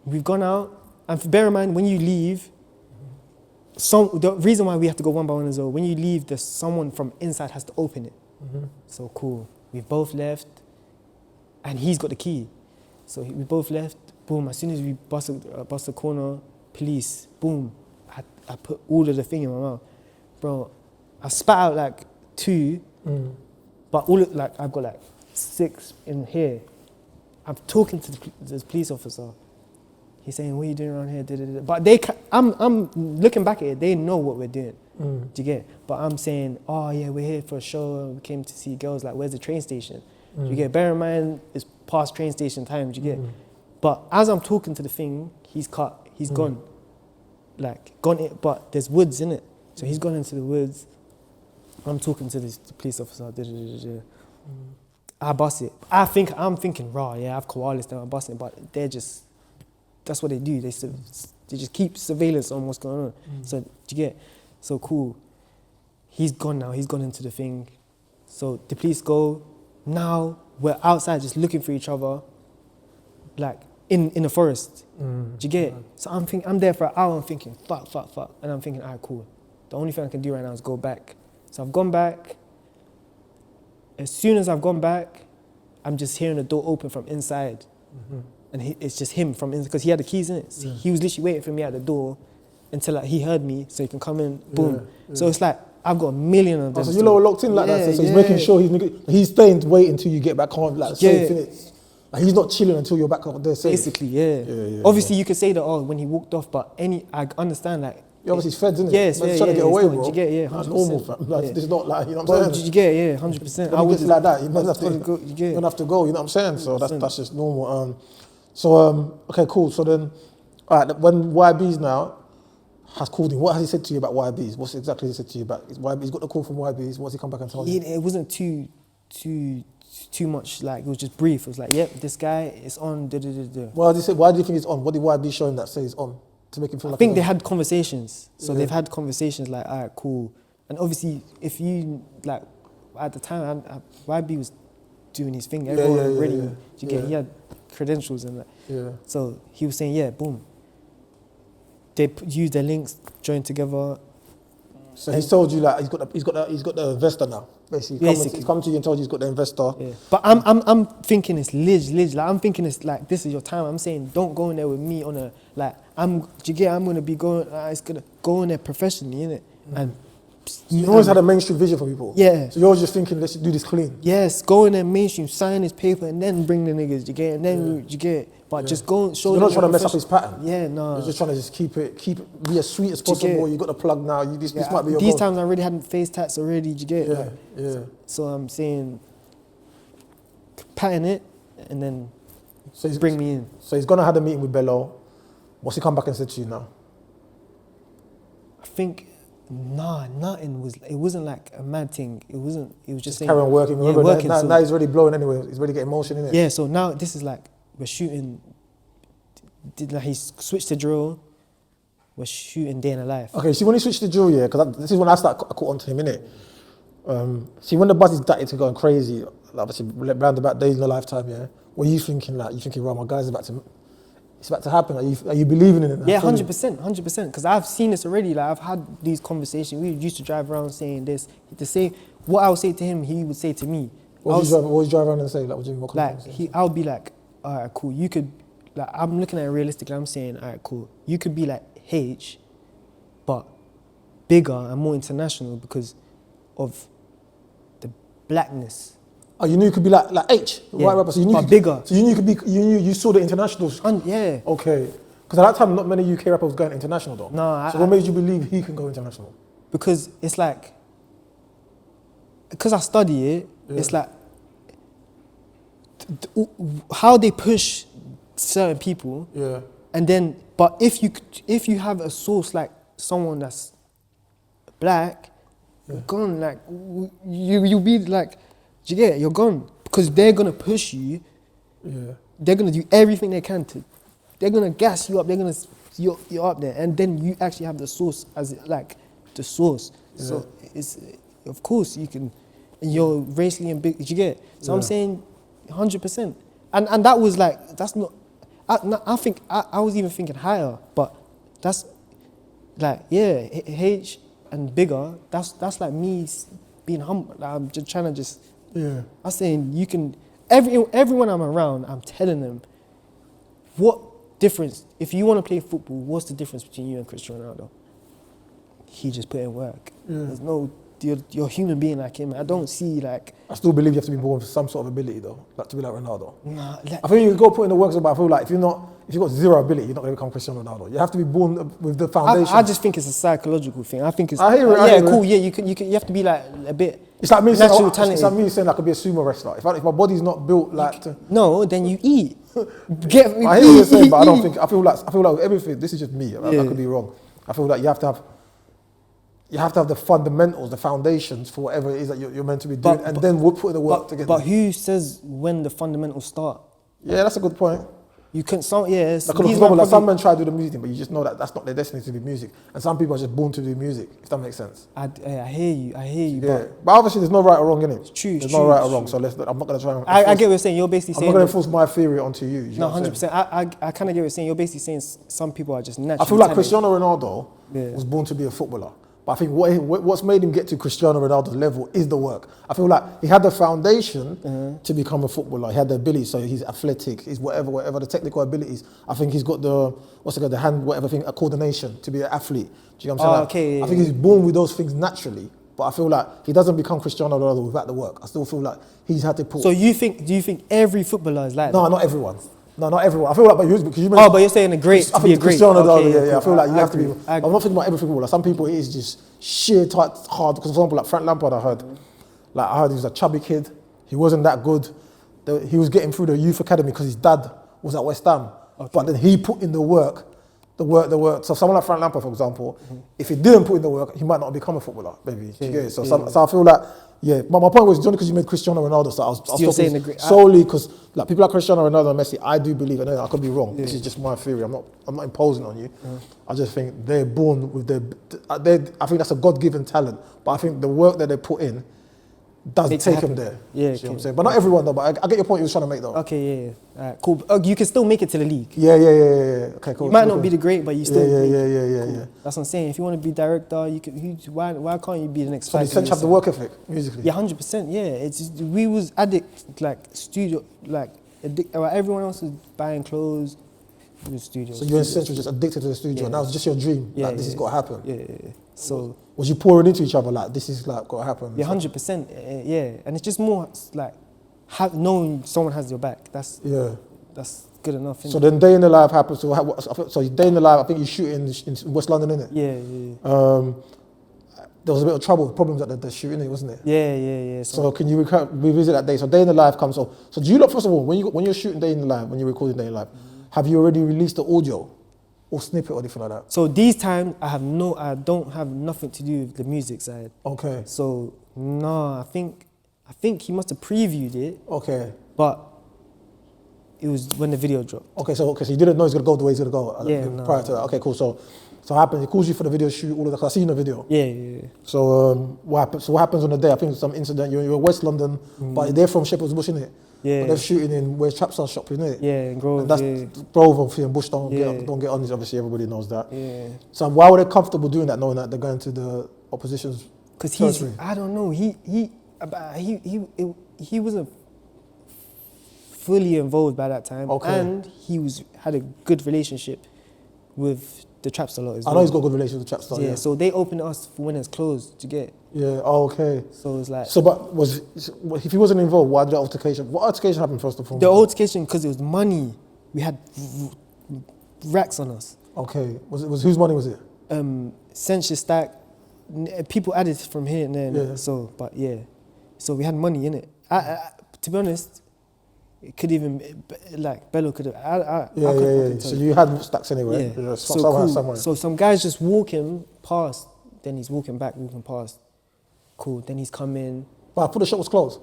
we've gone out, and bear in mind, when you leave, the reason why we have to go one by one is when you leave, there's someone from inside has to open it. So cool. We've both left, and he's got the key. So we both left. Boom. As soon as we bust the corner, police. Boom. I put all of the thing in my mouth, bro. I spat out like 2, but I've got like 6 in here. I'm talking to the police officer. He's saying, "What are you doing around here?" But I'm looking back at it. They know what we're doing. Do you get? But I'm saying, "Oh yeah, we're here for a show. We came to see girls. Like, where's the train station?" Do you get? Bear in mind, it's past train station time. Do you get? But as I'm talking to the thing, he's cut. He's gone. Like gone. But there's woods in it, so he's gone into the woods. I'm talking to the police officer. I bust it. I'm thinking, raw. Yeah, I've koalas down. I bust it, but they're just. That's what they do. They just keep surveillance on what's going on. So do you get? So cool. He's gone now. He's gone into the thing. So the police go. Now we're outside just looking for each other, like in the forest. Do you get? So I'm there for an hour. I'm thinking fuck, and I'm thinking, alright, cool. The only thing I can do right now is go back. So I've gone back. As soon as I've gone back, I'm just hearing the door open from inside. And it's just him from inside, because he had the keys in it. So he was literally waiting for me at the door until like, he heard me, so he can come in, boom. So it's like, I've got a million of them. So you're locked in like that, so he's making sure he's staying to wait until you get back home, like safe, innit? Like he's not chilling until you're back up there safe. Basically, Obviously, you could say that, when he walked off, but I understand, like, obviously it's feds, isn't it? Yes, trying to get away, bro. Did you get, 100%. That's normal, fam. Like, this is not like, you know what I'm saying? Did you get, 100%. I would like that. You don't have to go, you know what I'm saying? So that's just normal. Okay, cool. So then, all right, when YBs now has called him, what has he said to you about YBs? What's exactly he said to you about YBs? He's got the call from YBs. What's he come back and told you? It wasn't too much, like, it was just brief. It was like, yep, this guy is on, Well, why do you think he's on? What did YB show him that say he's on? To make him feel like I think they had conversations. So they've had conversations like, all right, cool. And obviously, if you, like, at the time, YB was doing his thing. Everyone already, he had credentials and that. So he was saying, boom. They used their links, joined together. So he's told you, like, he's got the investor now. Basically, he's come to you and told you he's got the investor. But I'm thinking it's Lige. Like, I'm thinking it's like, this is your time. I'm saying, don't go in there with me on a, like, I'm gonna be going. It's gonna go in there professionally, innit? And you always had a mainstream vision for people. So you're just thinking, let's do this clean. Yes, go in there mainstream, sign his paper, and then bring the niggas. You get, and then you get. But just go and show. You're not trying to mess up his pattern. No. You're just trying to just keep it, be as sweet as possible. You got the plug now. This might be your These goal. times I already had face tats already. You get. So I'm saying, pattern it, and then bring me in. So he's gonna have a meeting with Bello. What's he come back and said to you now? I think, nothing was. It wasn't like a mad thing. It wasn't. It was just saying. Carry on working. Remember, working. Now he's already blowing anyway. He's already getting motion in it. Yeah. So now this is like, we're shooting. He switched to drill. We're shooting Day in a Life. Okay. See, when he switched to drill, because this is when I caught onto him, innit? See, when the buzz is started to going crazy, obviously round about Days in a Lifetime, what are you thinking? Like, you thinking, right, my guy's it's about to happen. Are you believing in it? 100%. Because I've seen this already. Like, I've had these conversations. We used to drive around saying this. To say what I would say to him, he would say to me. What would you drive around and say? Like, what do you mean? Like, I would be like, all right, cool. You could, like, I'm looking at it realistically. I'm saying, all right, cool. You could be like H, but bigger and more international because of the blackness. Oh, you knew you could be like H, white rapper. So you knew bigger. So you knew you could be. You saw the international. Yeah. Okay. Because at that time, not many UK rappers going international though. No. So what made you believe he can go international? Because it's like, because I study it, it's like how they push certain people. And then, but if you have a source like someone that's black, you're gone. Like you be like. Do you get it? You're gone. Because they're going to push you. They're going to do everything they can to. They're going to gas you up. They're going to. You're up there. And then you actually have the source as like the source. So it's. Of course you can. And you're racially and big. Did you get it? So I'm saying 100%. And that was like. That's not. I think. I was even thinking higher. But that's. Like, H and bigger. That's like me being humble. Like, I'm just trying to just. I'm saying you can, everyone I'm around, I'm telling them, what difference, if you want to play football, what's the difference between you and Cristiano Ronaldo? He just put in work. There's no, you're a human being like him. I don't see like... I still believe you have to be born with some sort of ability though, like to be like Ronaldo. Nah, like, I think you go put in the work, but I feel like if you've got zero ability, you're not going to become Cristiano Ronaldo. You have to be born with the foundation. I just think it's a psychological thing. I think it's... I hear it, cool, yeah, you have to be like a bit... It's like me saying, talented. it's like me saying I could be a sumo wrestler. If my body's not built like to... No, then you eat. I hear what you're saying, but I don't think... I feel like with everything, this is just me. I could be wrong. I feel like you have to have the fundamentals, the foundations for whatever it is that you're meant to be doing, and then we'll put the work together. But who says when the fundamentals start? Yeah, that's a good point. You can some men try to do the music thing, but you just know that that's not their destiny to do music. And some people are just born to do music, if that makes sense. I hear you. Yeah. But obviously there's no right or wrong in it. It's true. There's no right or wrong, so I'm not going to try and... I get what you're saying. You're basically saying... I'm not going to force my theory onto you. No, 100%. I kind of get what you're saying. You're basically saying some people are just naturally... I feel like Cristiano Ronaldo was born to be a footballer. But I think what's made him get to Cristiano Ronaldo's level is the work. I feel like he had the foundation to become a footballer. He had the ability, so he's athletic, he's whatever the technical abilities. I think he's got the hand, whatever thing, a coordination to be an athlete. Do you know what I'm saying? I think he's born with those things naturally. But I feel like he doesn't become Cristiano Ronaldo without the work. I still feel like he's had to put... So do you think every footballer is like that? No, not everyone. No, not everyone. I feel like, because you mentioned... Oh, but you're saying to be a great... Cristiano Ronaldo, cool. I feel like you have to be... I'm not thinking about every footballer. Some people, it is just sheer tight, hard. Because, for example, like Frank Lampard, I heard he was a chubby kid. He wasn't that good. He was getting through the youth academy because his dad was at West Ham. Okay. But then he put in the work. So someone like Frank Lampard, for example, if he didn't put in the work, he might not become a footballer, maybe. Do you get it? So I feel like... Yeah, my point was only because you made Cristiano Ronaldo, so I was talking solely because like people like Cristiano Ronaldo and Messi, I do believe, and I could be wrong. This is just my theory. I'm not imposing on you. I just think they're born with I think that's a God-given talent, but I think the work that they put in does take them there. Yeah, what I'm saying? But not everyone though. But I get your point you was trying to make though. Okay, yeah. All right, cool. You can still make it to the league. Yeah. Okay, cool. You might not be the great, but you still. Yeah. Cool. That's what I'm saying. If you want to be director, you can. Why can't you be the next? So you essentially have the work ethic musically. Yeah, 100%. Yeah, it's just, we was addict everyone else was buying clothes. In the studio. So you're essentially just addicted to the studio, and that was just your dream. This has got to happen. Yeah. So was you pouring into each other like this is like got to happen? Yeah, 100%. Yeah, and it's just more like knowing someone has your back. That's good enough. So then Day in the Life happens. So Day in the Life, I think you shoot in West London, innit? Yeah. There was a bit of trouble, problems at the shooting, wasn't it? Yeah. So can you revisit that day? So Day in the Life comes. So do you look, first of all, when you're shooting Day in the Life, when you're recording Day in the Life, have you already released the audio or snippet or anything like that? So these times I don't have nothing to do with the music side. Okay. So no, I think he must have previewed it. Okay. But it was when the video dropped. Okay, so you didn't know he's gonna go the way he's gonna go prior to that. Okay, cool. So what happens? He calls you for the video shoot, all of that. I see you in the video. Yeah. So what happens on the day? I think some incident. You're in West London, but they're from Shepherd's Bush, innit? Yeah. But they're shooting in where Trapstar shop, isn't it? Yeah, in Grove. And that's Grove, obviously, and Bush don't get on this. Obviously, everybody knows that. Yeah. So why were they comfortable doing that, knowing that they're going to the opposition's? Because I don't know. He wasn't fully involved by that time, and he had a good relationship with the Trapstar lot as well. I know he's got a good relationship with the Trapstar. Yeah, so they opened us for when it's closed to get. Yeah. Okay. So it's like. So, but if he wasn't involved, why did the altercation? What altercation happened first and foremost? The altercation because it was money. We had racks on us. Okay. Was whose money was it? Censure stack. People added from here and there. Yeah. So we had money in it. To be honest. It could even, like, Bello could have, Yeah. So you had stacks anyway? Yeah. Somewhere. So some guy's just walking past, then he's walking past. Cool, then he's coming. But I thought the shop was closed?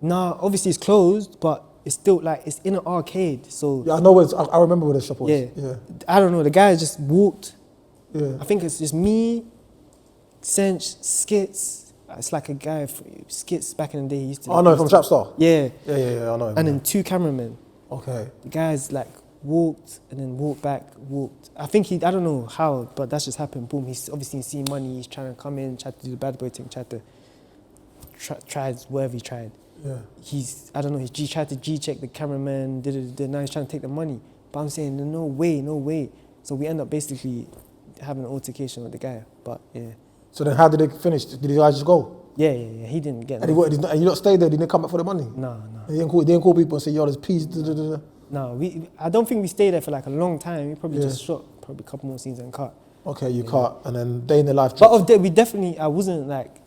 Nah, obviously it's closed, but it's still, like, it's in an arcade, so... Yeah, I know I remember where the shop was. Yeah. I don't know, the guy just walked. Yeah. I think it's just me, Sench, Skits... It's like a guy from Skits back in the day. He used to. Oh no, from Trapstar. Yeah, I know him. And then two cameramen. Okay. The guys like walked and then walked back. I think I don't know how, but that's just happened. Boom. He's obviously seen money. He's trying to come in, tried to do the bad boy thing, tried to tried whatever he tried. Yeah. He tried to G-check the cameraman. Now he's trying to take the money. But I'm saying, no way, no way. So we end up basically having an altercation with the guy. But yeah. So then how did they finish? Did you guys just go? Yeah. He didn't get And, and you not stayed there? Did they come back for the money? No. They didn't call people and say, yo, there's peas. No, I don't think we stayed there for like a long time. We probably just shot probably a couple more scenes and cut. Okay, you cut, and then day in the life. But we definitely, I wasn't like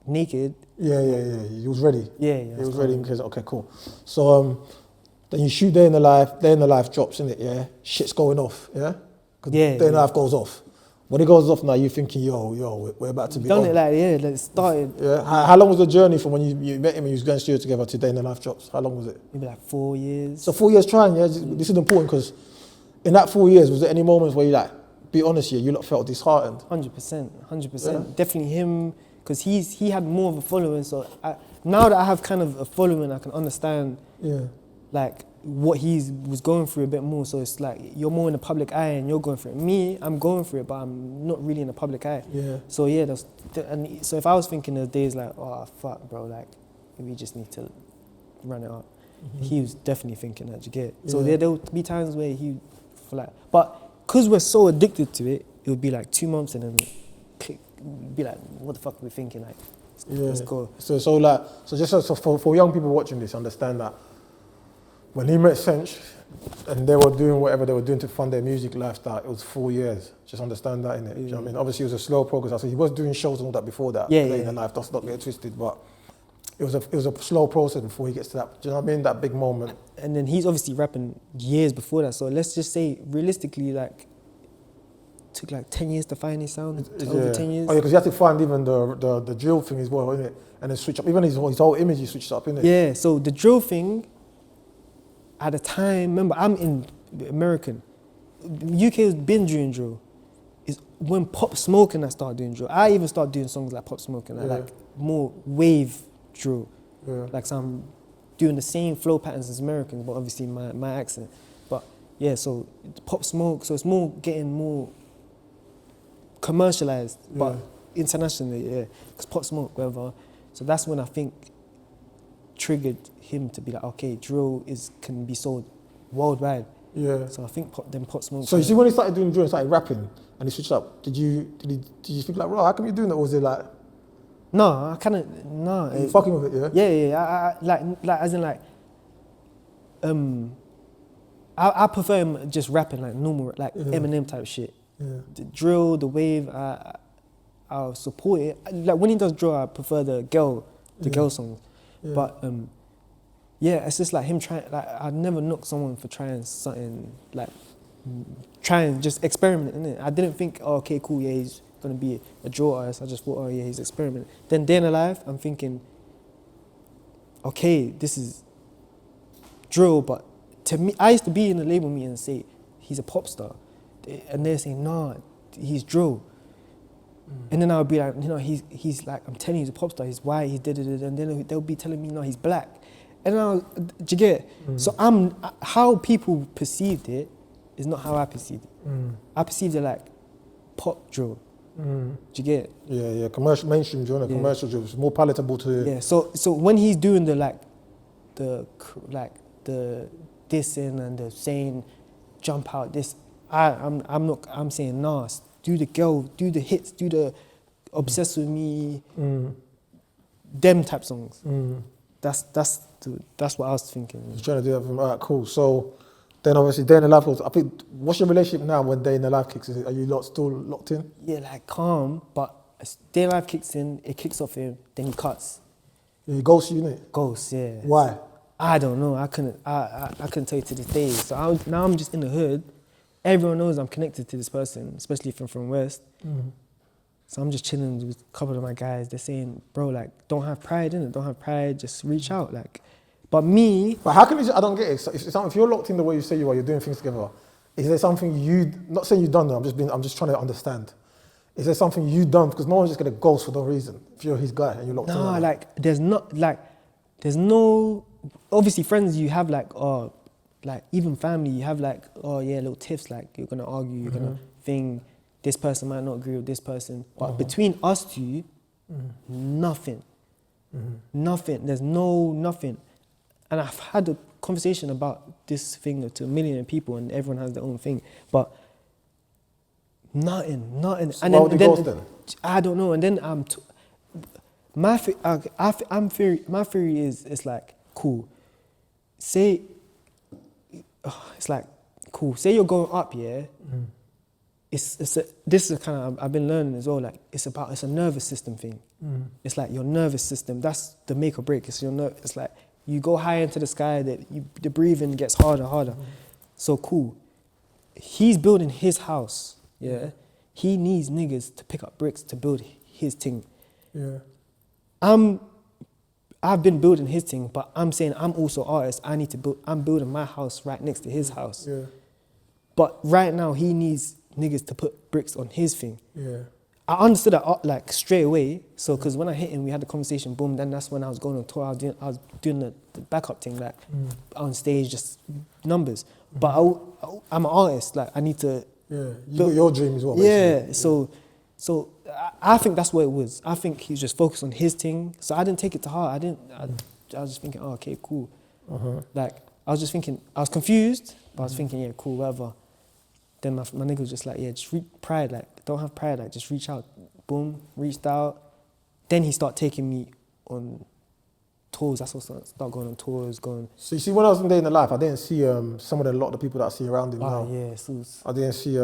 naked. Yeah. You was ready. Yeah. He was ready in case. Okay, cool. So then you shoot day in the life. Day in the life drops, innit? Yeah. Shit's going off. Yeah. Day in the life goes off. When it goes off now, you're thinking, yo, we're about to be done on. it like it started. Yeah. How long was the journey from when you met him and you was going studio together to day in the life drops? How long was it? Maybe like 4 years. So 4 years trying. Yeah. This is important because in that 4 years, was there any moments where you like, be honest here, you lot felt disheartened? 100%. Yeah. Definitely him, because he had more of a following. So now that I have kind of a following, I can understand like what he was going through a bit more. So it's like you're more in the public eye and you're going through it. Me, I'm going through it, but I'm not really in the public eye. Yeah. So yeah, and so if I was thinking of days like, oh fuck, bro, like we just need to run it up. He was definitely thinking that. You get it? So there'll be times where he like, but because we're so addicted to it, it would be like 2 months and then click, be like, what the fuck are we thinking? Like, let's go. So just for young people watching this, understand that when he met Sench and they were doing whatever they were doing to fund their music lifestyle, it was 4 years. Just understand that, innit? Do you know what I mean? Obviously, it was a slow progress. So he was doing shows and all that before that. In the life, let's not get twisted, but it was a slow process before he gets to that. Do you know what I mean? That big moment. And then he's obviously rapping years before that. So let's just say, realistically, like, took like 10 years to find his sound. Over 10 years. Oh yeah, because you have to find even the drill thing as well, innit? And then switch up. Even his whole image, he switched up, innit? Yeah. So the drill thing. At the time, remember, I'm in American. UK has been doing drill. It's when Pop Smoke and I started doing drill. I even started doing songs like Pop Smoke and like more wave drill. Yeah. Like so I'm doing the same flow patterns as Americans, but obviously my accent. But yeah, so Pop Smoke, so it's more getting more commercialized, but internationally, because Pop Smoke, whatever. So that's when I think triggered him to be like, okay, drill can be sold worldwide. Yeah. So I think Pop Smoke. So you see, when he started doing drill and started rapping and he switched up, did you think like, bro, how come you doing that? Or was it like? No, I kind of no. You fucking with it, yeah? Yeah. I like as in like, I prefer him just rapping like normal, like Eminem type shit. Yeah. The drill, the wave, I'll support it. Like when he does drill, I prefer the girl songs. Yeah. But it's just like him trying. Like I'd never knock someone for trying something like trying just experiment in it. I didn't think, oh, okay, cool, yeah, he's gonna be a drill artist. I just thought, oh yeah, he's experimenting. Then Day in the Life, I'm thinking, okay, this is drill, but to me, I used to be in the label meeting and say he's a pop star, and they're saying no, he's drill. And then I would be like, he's like, I'm telling you, he's a pop star. He's white. He did it, and then they'll be telling me, no, he's black. And then do you get it? So how people perceived it is not how I perceived it. I perceived it like pop drill. Do you get it? Yeah. Commercial, mainstream drill, commercial drill. It's more palatable to. Yeah. So when he's doing the dissing and the saying, jump out this, I'm saying nah. Do the girl, do the hits, do the obsessed with me, them type songs. That's what I was thinking. He's trying to do that from, all right, cool. So then obviously Day in the Life goes, I think, what's your relationship now when Day in the Life kicks in? Are you still locked in? Yeah, like calm, but as Day in the Life kicks in, it kicks off him, then he cuts. Yeah, he ghosts you, innit? Ghosts, yeah. Why? I don't know, I couldn't tell you to this day. So now I'm just in the hood. Everyone knows I'm connected to this person, especially if I'm from West. So I'm just chilling with a couple of my guys. They're saying, bro, like, don't have pride in it. Don't have pride. Just reach out, like. But me. But how can you? I don't get it. If you're locked in the way you say you are, you're doing things together. Is there something not saying you've done that? I'm just trying to understand. Is there something you've done? Because no one's just gonna ghost for no reason. If you're his guy and you're locked in. No, like there's no. Obviously, friends you have like even family, you have like, oh yeah, little tiffs, like you're gonna argue, you're gonna think this person might not agree with this person. But between us two, nothing. Nothing. There's nothing. And I've had a conversation about this thing to a million people, and everyone has their own thing. But nothing. So why would you ghost then? I don't know. And then my theory is, it's like, cool. Say, it's like, cool. Say you're going up, yeah. This is a kind of, I've been learning as well. Like, it's a nervous system thing. It's like your nervous system. That's the make or break. It's your nerve. It's like you go high into the sky, the breathing gets harder. So cool. He's building his house. Yeah. He needs niggas to pick up bricks to build his thing. Yeah. I've been building his thing, but I'm saying I'm also an artist. I'm building my house right next to his house. Yeah. But right now he needs niggas to put bricks on his thing. Yeah. I understood that like straight away. So, because when I hit him, we had the conversation, boom, then that's when I was going on tour. I was doing the backup thing, like on stage, just numbers. But I'm an artist, like I need to... Yeah, you got your dream as well. Yeah, so I think that's what it was. I think he was just focused on his thing. So I didn't take it to heart. I was just thinking, oh, okay, cool. Like, I was just thinking, I was confused, but I was thinking, yeah, cool, whatever. Then my nigga was just like, yeah, just pride, like, don't have pride, like, just reach out. Boom, reached out. Then he started taking me on tours. That's what I started going on tours, going... So you see, when I was in Day in the Life, I didn't see a lot of the people that I see around him now. Yeah, I didn't see,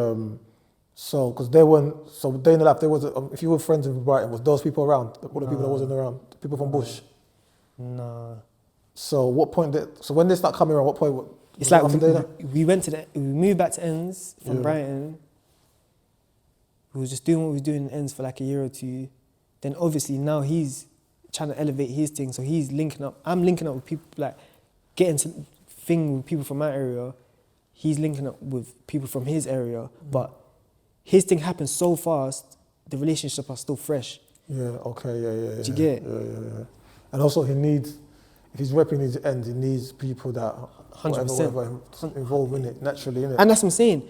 so, because they weren't, so Day in the Life, there was, if you were friends with Brighton, was those people around? All the people that wasn't around? The people from Bush? No. So what point, so when they start coming around, what point? It's like we moved back to Ends from Brighton. We was just doing what we was doing in Ends for like a year or two. Then obviously now he's trying to elevate his thing, so he's linking up. I'm linking up with people, like getting to thing with people from my area. He's linking up with people from his area, but his thing happens so fast. The relationships are still fresh. Yeah. Okay. Yeah. Do you get it? Yeah. And also, he needs, if he's repping his Ends, he needs people that 100% involved in it naturally, innit? And that's what I'm saying.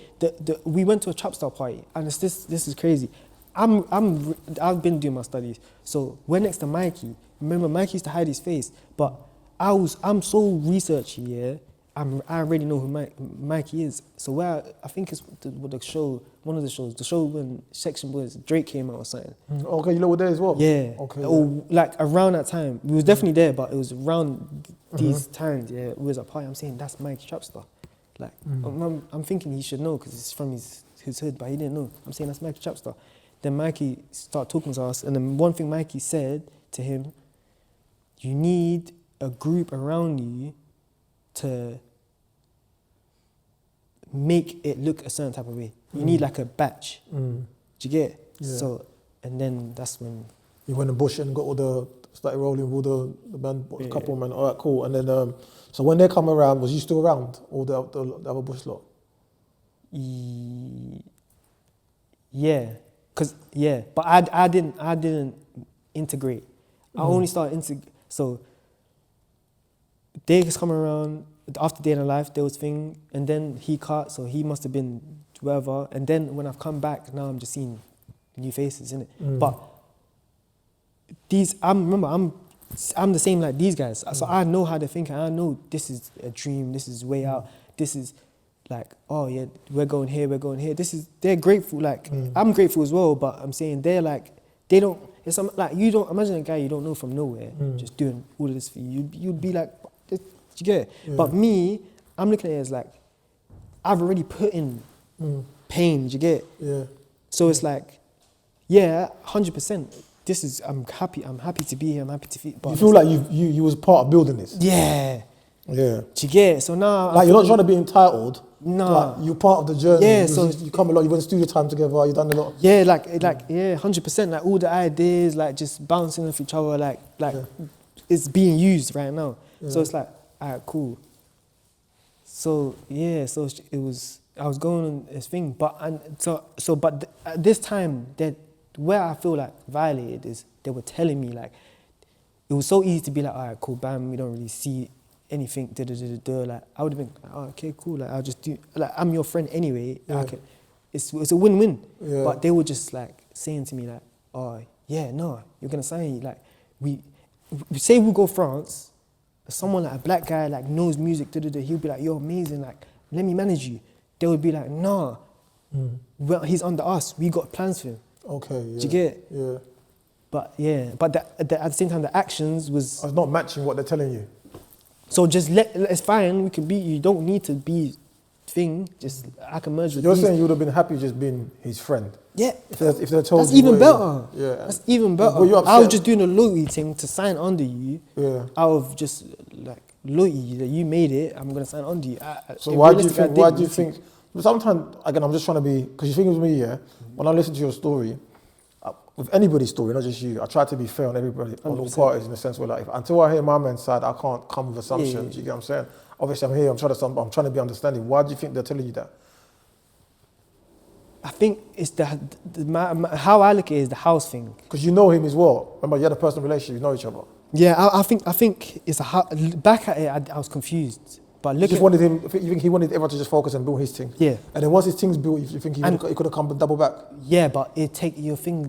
We went to a trap star party, and this is crazy. I've been doing my studies, so we're next to Mikey. Remember, Mikey used to hide his face, but I'm so researchy, yeah. I already know who Mikey is. So I think it's the show, one of the shows, the show when Section Boys, Drake came out or something. Okay, you were there as well? Yeah. Okay. Or like around that time. We was definitely there, but it was around these times, yeah. It was a party. I'm saying, that's Mikey Trapstar. Like, I'm thinking he should know because it's from his hood, but he didn't know. I'm saying, that's Mikey Trapstar. Then Mikey started talking to us, and then one thing Mikey said to him, you need a group around you to make it look a certain type of way. You need like a batch. Do you get it? Yeah. So, and then that's when... You went to Bush and started rolling with all the band, a couple of men, all right, cool. And then, so when they come around, was you still around, all the other Bush lot? Yeah. But I didn't integrate. I only started so they just come around after Day in the Life, there was thing, and then he cut, so he must have been wherever. And then when I've come back, now I'm just seeing new faces, innit? But I'm the same like these guys, so I know how they think. I know this is a dream. This is way out. This is like, oh yeah, we're going here. They're grateful. Like I'm grateful as well, but I'm saying they're like, they don't. It's like you don't imagine a guy you don't know from nowhere just doing all of this for you. You'd be like, did you get it? Yeah. But me, I'm looking at it as like, I've already put in pain. Did you get it? Yeah. So it's like, yeah, 100%. This is, I'm happy to be here. I'm happy to feel. But you feel like you was part of building this. Yeah. Yeah. Do you get it? So now, like you're not trying to be entitled. No. Like you're part of the journey. Yeah. So you come a lot. You went to studio time together. You done a lot. Yeah. Like 100%. Like all the ideas, like just bouncing off each other. Like it's being used right now. Yeah. So it's like, all right, cool. So yeah. So it was. I was going on this thing, but at this time that where I feel like violated is they were telling me like it was so easy to be like, all right, cool, bam, we don't really see anything, like I would have been, oh, okay, cool, like I'll just do, like I'm your friend anyway, it's a win-win. Yeah. But they were just like saying to me like, oh yeah, no, you're gonna sign, like we say we go France, someone like a black guy like knows music, he'll be like, you're amazing, like let me manage you. They would be like, nah, well, he's under us. We got plans for him. Okay, yeah. Do you get it? Yeah. But yeah, but at the same time, the actions was. It's not matching what they're telling you. So just it's fine. We can be. You don't need to be thing. Just I can merge with. You're these. saying you would have been happy just being his friend. Yeah. If they told that's you. even better. Yeah. That's even better. Were you upset? I was just doing a loyalty thing to sign under you. Yeah. Out of just like loyalty that you made it, I'm gonna sign under you. So why do you think? Sometimes again, I'm just trying to be because you think it was me. Yeah. When I listen to your story. With anybody's story, not just you, I try to be fair on everybody, on all parties in the sense where like, until I hear my man's side, I can't come with assumptions, you get what I'm saying? Obviously I'm here, I'm trying to be understanding. Why do you think they're telling you that? I think it's how I look at it is the house thing. Because you know him as well. Remember, you had a personal relationship, you know each other. Yeah, I think it's back at it, I was confused. But look, you think he wanted everyone to just focus and build his thing? Yeah. And then once his thing's built, you think he could have come double back? Yeah, but your thing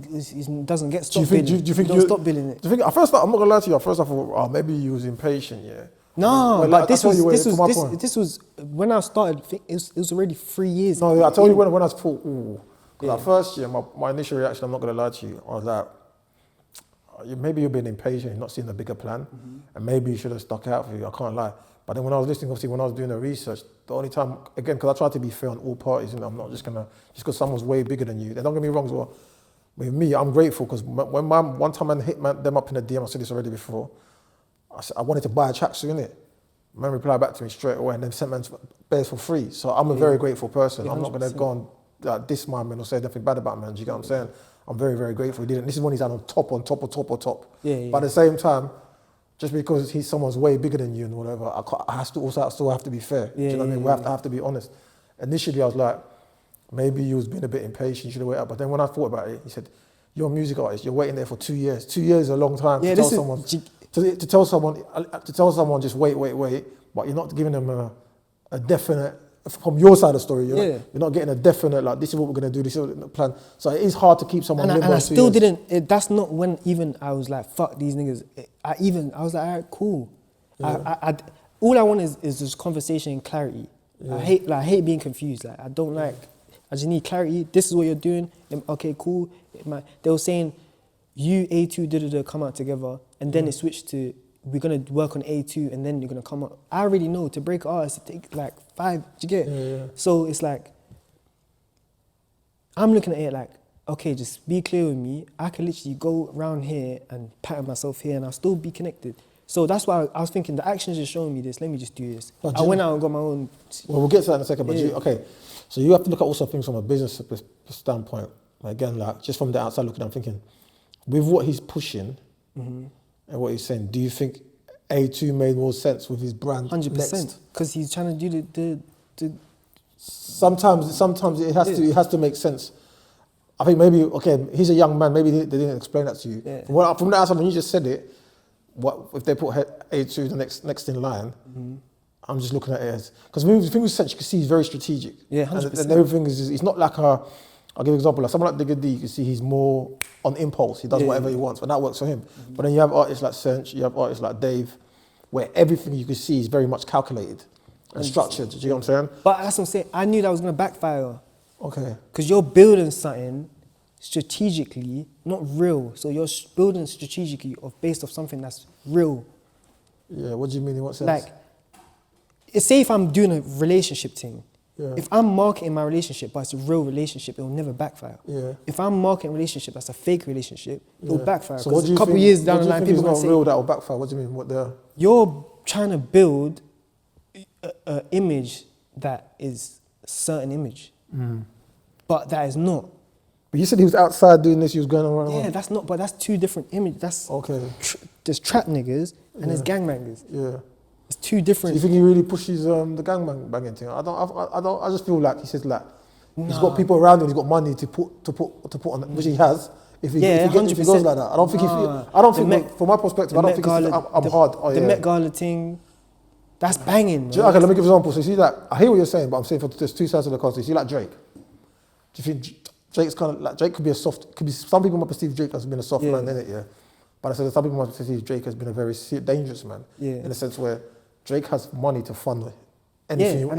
doesn't get stopped. Do you think don't stop building it? Do you think, at first, I'm not gonna lie to you, at first I thought, oh, maybe he was impatient, yeah. No, like, this was when I started, it was already 3 years. No, I told you when I thought, ooh. Because at first, yeah, my initial reaction, I'm not gonna lie to you, I was like, maybe you've been impatient, you're not seeing the bigger plan, and maybe you should have stuck out for you, I can't lie. But then when I was listening, obviously when I was doing the research, the only time, again, because I try to be fair on all parties, I'm not just because someone's way bigger than you. Then don't get me wrong as well. With me, I'm grateful because when one time I hit them up in the DM, I said this already before, I wanted to buy a tracksuit, innit? Man replied back to me straight away and then sent man bears for free. So I'm a very grateful person. I'm not going to go and diss my man or say nothing bad about man, do you get what I'm saying? I'm very, very grateful he didn't. This is when he's on top. Yeah. But at the same time, just because he's someone's way bigger than you and whatever, I still have to be fair. Do you know what I mean? We have to be honest. Initially, I was like, maybe you was being a bit impatient, you should have waited up. But then when I thought about it, he said, you're a music artist, you're waiting there for 2 years. 2 years is a long time to tell someone just wait, but you're not giving them a definite, from your side of the story, you're not getting a definite, like, this is what we're going to do, this is what the plan. So it is hard to keep someone and I still didn't, that's not when even I was like, fuck these niggas. I was like, all right, cool. Yeah. All I want is just conversation and clarity. Yeah. I hate being confused. Like, I just need clarity. This is what you're doing. Okay, cool. They were saying, you, A2, come out together. And then it switched to, we're going to work on A2 and then you're going to come out. I already know to break artists, it takes like 5, do you get it? Yeah. So it's like, I'm looking at it like, okay, just be clear with me. I can literally go around here and pattern myself here and I'll still be connected. So that's why I was thinking, the action's just showing me this, let me just do this. I went out and got my own... Well, we'll get to that in a second, but okay. So you have to look at also things from a business standpoint. Again, like, just from the outside looking, I'm thinking, with what he's pushing and what he's saying, do you think A2 made more sense with his brand 100%, because he's trying to do the... Sometimes it has to make sense. I think maybe, okay, he's a young man, maybe they didn't explain that to you. Yeah. From the outside, when you just said it, what if they put A2 the next in line? I'm just looking at it as, because the thing with Sense, you can see he's very strategic. Yeah, 100%. And everything is, it's not like I'll give an example, like someone like Digga D, you can see he's more on impulse, he does whatever he wants, and that works for him. But then you have artists like Sense, you have artists like Dave, where everything you can see is very much calculated and structured, do you know what I'm saying? But that's what I'm saying, I knew that was going to backfire. Okay. Because you're building something strategically, not real. So you're building strategically based off something that's real. Yeah, what do you mean, in what sense? Like, say if I'm doing a relationship thing, if I'm marketing my relationship, but it's a real relationship, it will never backfire. Yeah. If I'm marketing a relationship that's a fake relationship, it will backfire. So what do you a couple think, years down the line, people are say, real that will backfire? What do you mean? What they're... You're trying to build an image that is a certain image, but that is not. But you said he was outside doing this, he was going around. Yeah, that's not, but that's two different images. That's okay. There's trap niggas and there's gangbangers. Yeah. It's two different. So you think he really pushes the gangbanging thing? I just feel like he says like he's got people around him, he's got money to put on, which he has. If he goes like that, I don't think from my perspective, I don't think I'm hard. The Met Gala thing, that's banging. Okay, let me give an example. So you see that, I hear what you're saying, but I'm saying there's two sides of the coin. So you see like Drake. Do you think Drake's kind of like, Drake could be some people might perceive Drake as being a soft man, innit, yeah? But I said some people want to see Drake has been a very dangerous man. Yeah. In the sense where Drake has money to fund anything.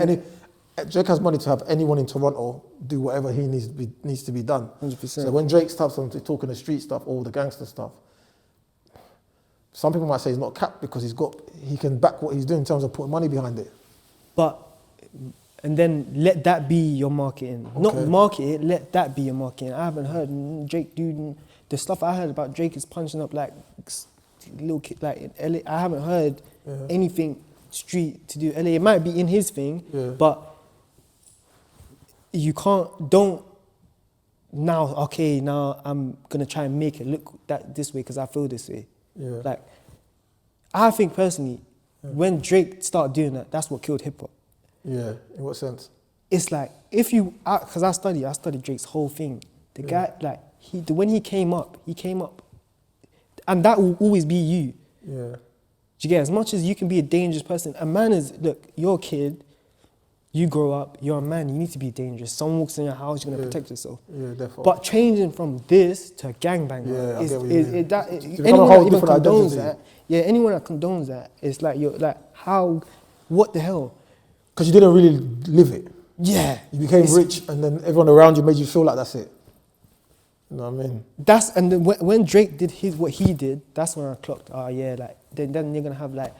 Yeah, Drake has money to have anyone in Toronto do whatever he needs to be done. 100%. So when Drake starts talking the street stuff, all the gangster stuff, some people might say he's not capped because he can back what he's doing in terms of putting money behind it. And then let that be your marketing. Okay. Not market it, let that be your marketing. I haven't heard Drake do the stuff I heard about Drake is punching up like little kid, like in LA. I haven't heard anything street to do LA. It might be in his thing, but you don't now I'm gonna try and make it look this way because I feel this way. Yeah. Like I think personally, when Drake started doing that, that's what killed hip hop. Yeah, in what sense? It's like because I studied Drake's whole thing. The guy, like when he came up, and that will always be you. Yeah. Do you get? As much as you can be a dangerous person, a man is you're a kid. You grow up, you're a man. You need to be dangerous. Someone walks in your house, you're gonna protect yourself. Yeah, definitely. But changing from this to a gangbanger, anyone that even condones identity. that, anyone that condones that, it's like you're like how, what the hell? Because you didn't really live it. Yeah. You became rich and then everyone around you made you feel like that's it. You know what I mean? And then when Drake did what he did, that's when I clocked, then you're going to have like,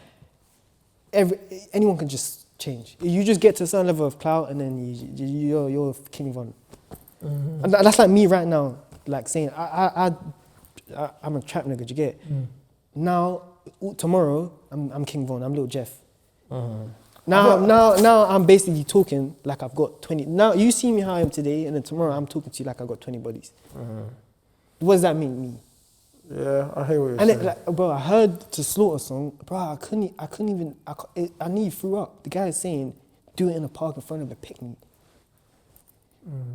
anyone can just change. You just get to a certain level of clout and then you're King Von. Mm-hmm. And that's like me right now, like saying, I'm a trap nigga, do you get? Now, tomorrow, I'm King Von, I'm Lil Jeff. Mm-hmm. Now I'm basically talking like I've got 20. Now you see me how I am today, and then tomorrow I'm talking to you like I've got 20 bodies. What does that mean? Yeah, I hear what you're saying. And like, bro, I heard the Slaughter song, bro. I couldn't even. I nearly threw up. The guy is saying, "Do it in a park in front of a picnic."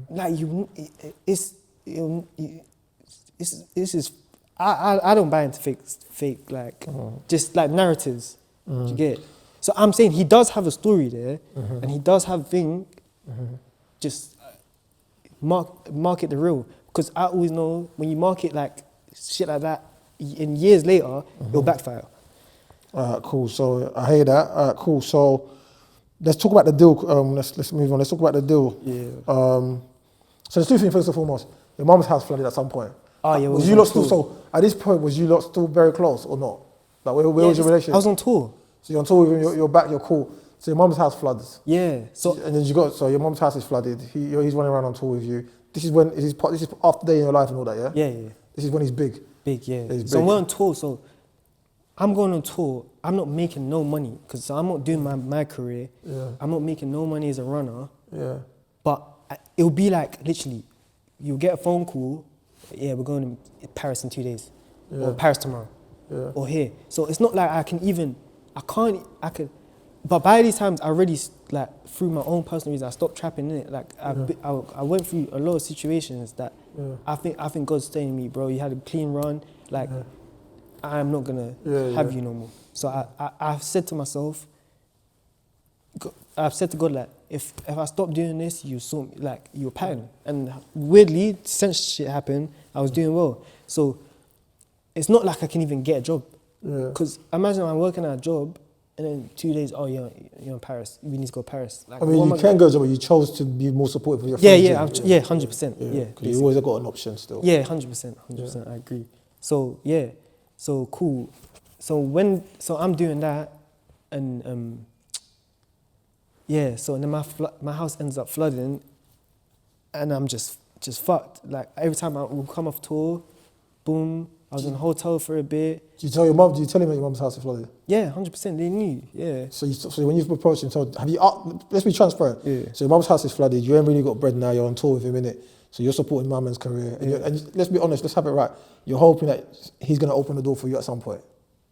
Like this is. I don't buy into fake like just like narratives. Do you get it? So I'm saying he does have a story there, and he does have thing. Just market the real, because I always know when you market like shit like that, in years later it'll backfire. Alright, cool. So I hear that. Alright, cool. So let's talk about the deal. Let's move on. Let's talk about the deal. Yeah. So there's two things. First and foremost, your mum's house flooded at some point. Oh yeah. Was you lot still? So at this point, was you lot still very close or not? Like where was your relationship? I was on tour. So you're on tour with him, you're back, you're cool. So your mum's house floods. Yeah. So and then your mum's house is flooded. He's running around on tour with you. This is after day in your life and all that, yeah? Yeah. This is when he's big. Big, yeah. He's so big. we're on tour. So I'm going on tour. I'm not making no money because I'm not doing my career. Yeah. I'm not making no money as a runner. Yeah. But it'll be like literally, you'll get a phone call. Yeah, we're going to Paris in 2 days, or Paris tomorrow, or here. So it's not like I could. But by these times, I already, like, through my own personal reasons, I stopped trapping in it. Like, I went through a lot of situations that I think God's telling me, bro, you had a clean run. Like, I'm not going to have you no more. So I've said to myself, I've said to God, like, if I stop doing this, you saw me, like, you were pattern. And weirdly, since shit happened, I was doing well. So it's not like I can even get a job. Because imagine I'm working at a job, and then 2 days, you're in Paris. We need to go to Paris. Like, I mean, you can go to job, but you chose to be more supportive of your friends. 100%. Yeah, because you always got an option still. Yeah, 100%. I agree. So so cool. So I'm doing that, and so then my house ends up flooding, and I'm just fucked. Like every time I will come off tour, boom. I was in a hotel for a bit. Do you tell him that your mum's house is flooded? Yeah, 100%. They knew. Yeah. So when you've approached him, let's be transparent. Yeah. So your mum's house is flooded. You ain't really got bread now. You're on tour with him, innit? So you're supporting my man's career. And let's be honest. Let's have it right. You're hoping that he's gonna open the door for you at some point,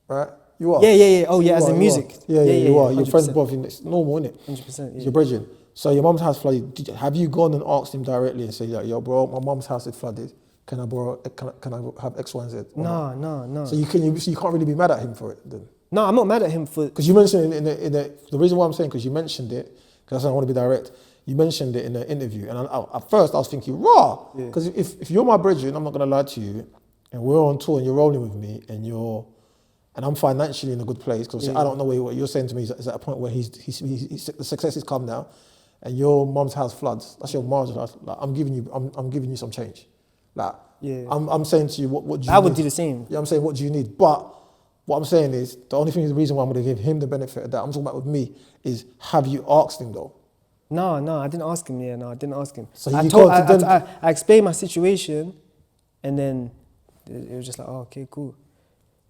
right? You are. Yeah. Oh yeah, as in music. Yeah, you are. Your friends, both. It's normal, innit? 100%. You're bridging. So your mum's house flooded. Have you gone and asked him directly and say, like, yo, bro, my mum's house is flooded. Can I borrow? Can I have X, Y, and Z? No. So you can't really be mad at him for it then. No, I'm not mad at him for. Because you mentioned it the reason why I'm saying, because you mentioned it, because I want to be direct. You mentioned it in the interview, and at first I was thinking, raw. Because if you're my brethren, I'm not gonna lie to you. and we're on tour and you're rolling with me and I'm financially in a good place, because I don't know what you're saying to me is at a point where the success has come now, and your mum's house floods. That's your margin. Like, I'm giving you some change. Like, I'm saying to you, what do you need? I would do the same. Yeah, I'm saying, what do you need? But what I'm saying is, the only reason why I'm going to give him the benefit of that, I'm talking about with me, is have you asked him though? No, I didn't ask him. Yeah, no, I didn't ask him. So I explained my situation, and then it was just like, oh, okay, cool.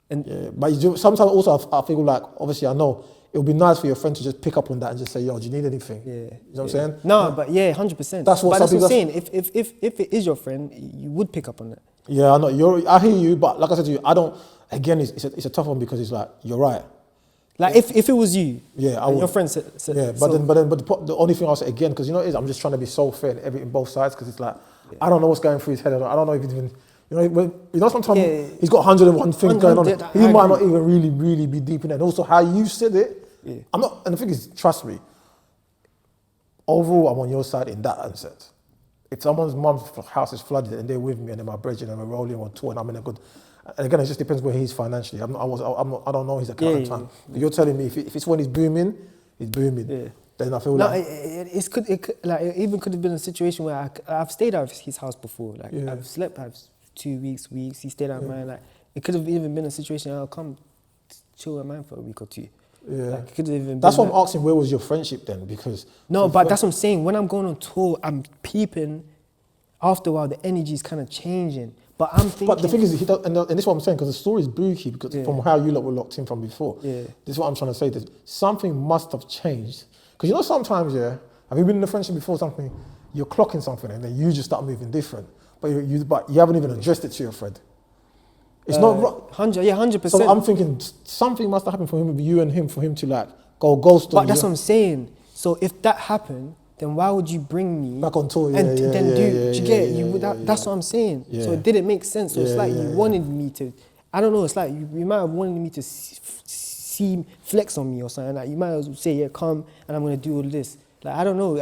And but sometimes also I feel like, obviously I know it would be nice for your friend to just pick up on that and just say, yo, do you need anything? Yeah. You know what I'm saying? No, but 100%. That's what I'm saying. If it is your friend, you would pick up on that. Yeah, I know. I hear you, but like I said to you, I don't. Again, it's a tough one, because it's like, you're right. Like if it was you, I would. Your friend said but the only thing I'll say again, because you know it is, I'm just trying to be so fair in both sides, because it's like, I don't know what's going through his head. I don't know if he's even. Sometimes he's got 101 things going on. He might not even really be deep in it. And also, how you said it, I'm not. And the thing is, trust me. Overall, I'm on your side in that sense. If someone's mum's house is flooded and they're with me and they're my brethren and we're rolling on tour and I'm in a good, and again, it just depends where he's financially. I don't know his account at the time. But you're telling me if it's when he's booming, Yeah. Then I feel like it even could have been a situation where I've stayed at his house before. Like I've slept 2 weeks. He stayed at mine. Like it could have even been a situation. I'll come chill at mine for a week or two. Yeah. Like, it could have even that's been what I'm asking. Where was your friendship then? Because no, but that's what I'm saying. When I'm going on tour, I'm peeping. After a while, the energy is kind of changing. But I'm thinking. But the thing is, and this is what I'm saying, because the story is booky, because from how you lot were locked in from before. Yeah. This is what I'm trying to say. That something must have changed. Because you know, sometimes, have you been in a friendship before? Something you're clocking something, and then you just start moving different. But you haven't even addressed it to your friend. It's not 100%. So I'm thinking something must have happened for him, you and him, for him to like go ghost on you. But that's what I'm saying. So if that happened, then why would you bring me back on tour? That's what I'm saying. Yeah. So it didn't make sense. So it's like you wanted me to. I don't know. It's like you might have wanted me to see flex on me or something. Like you might as well say, yeah, come and I'm gonna do all this. Like I don't know.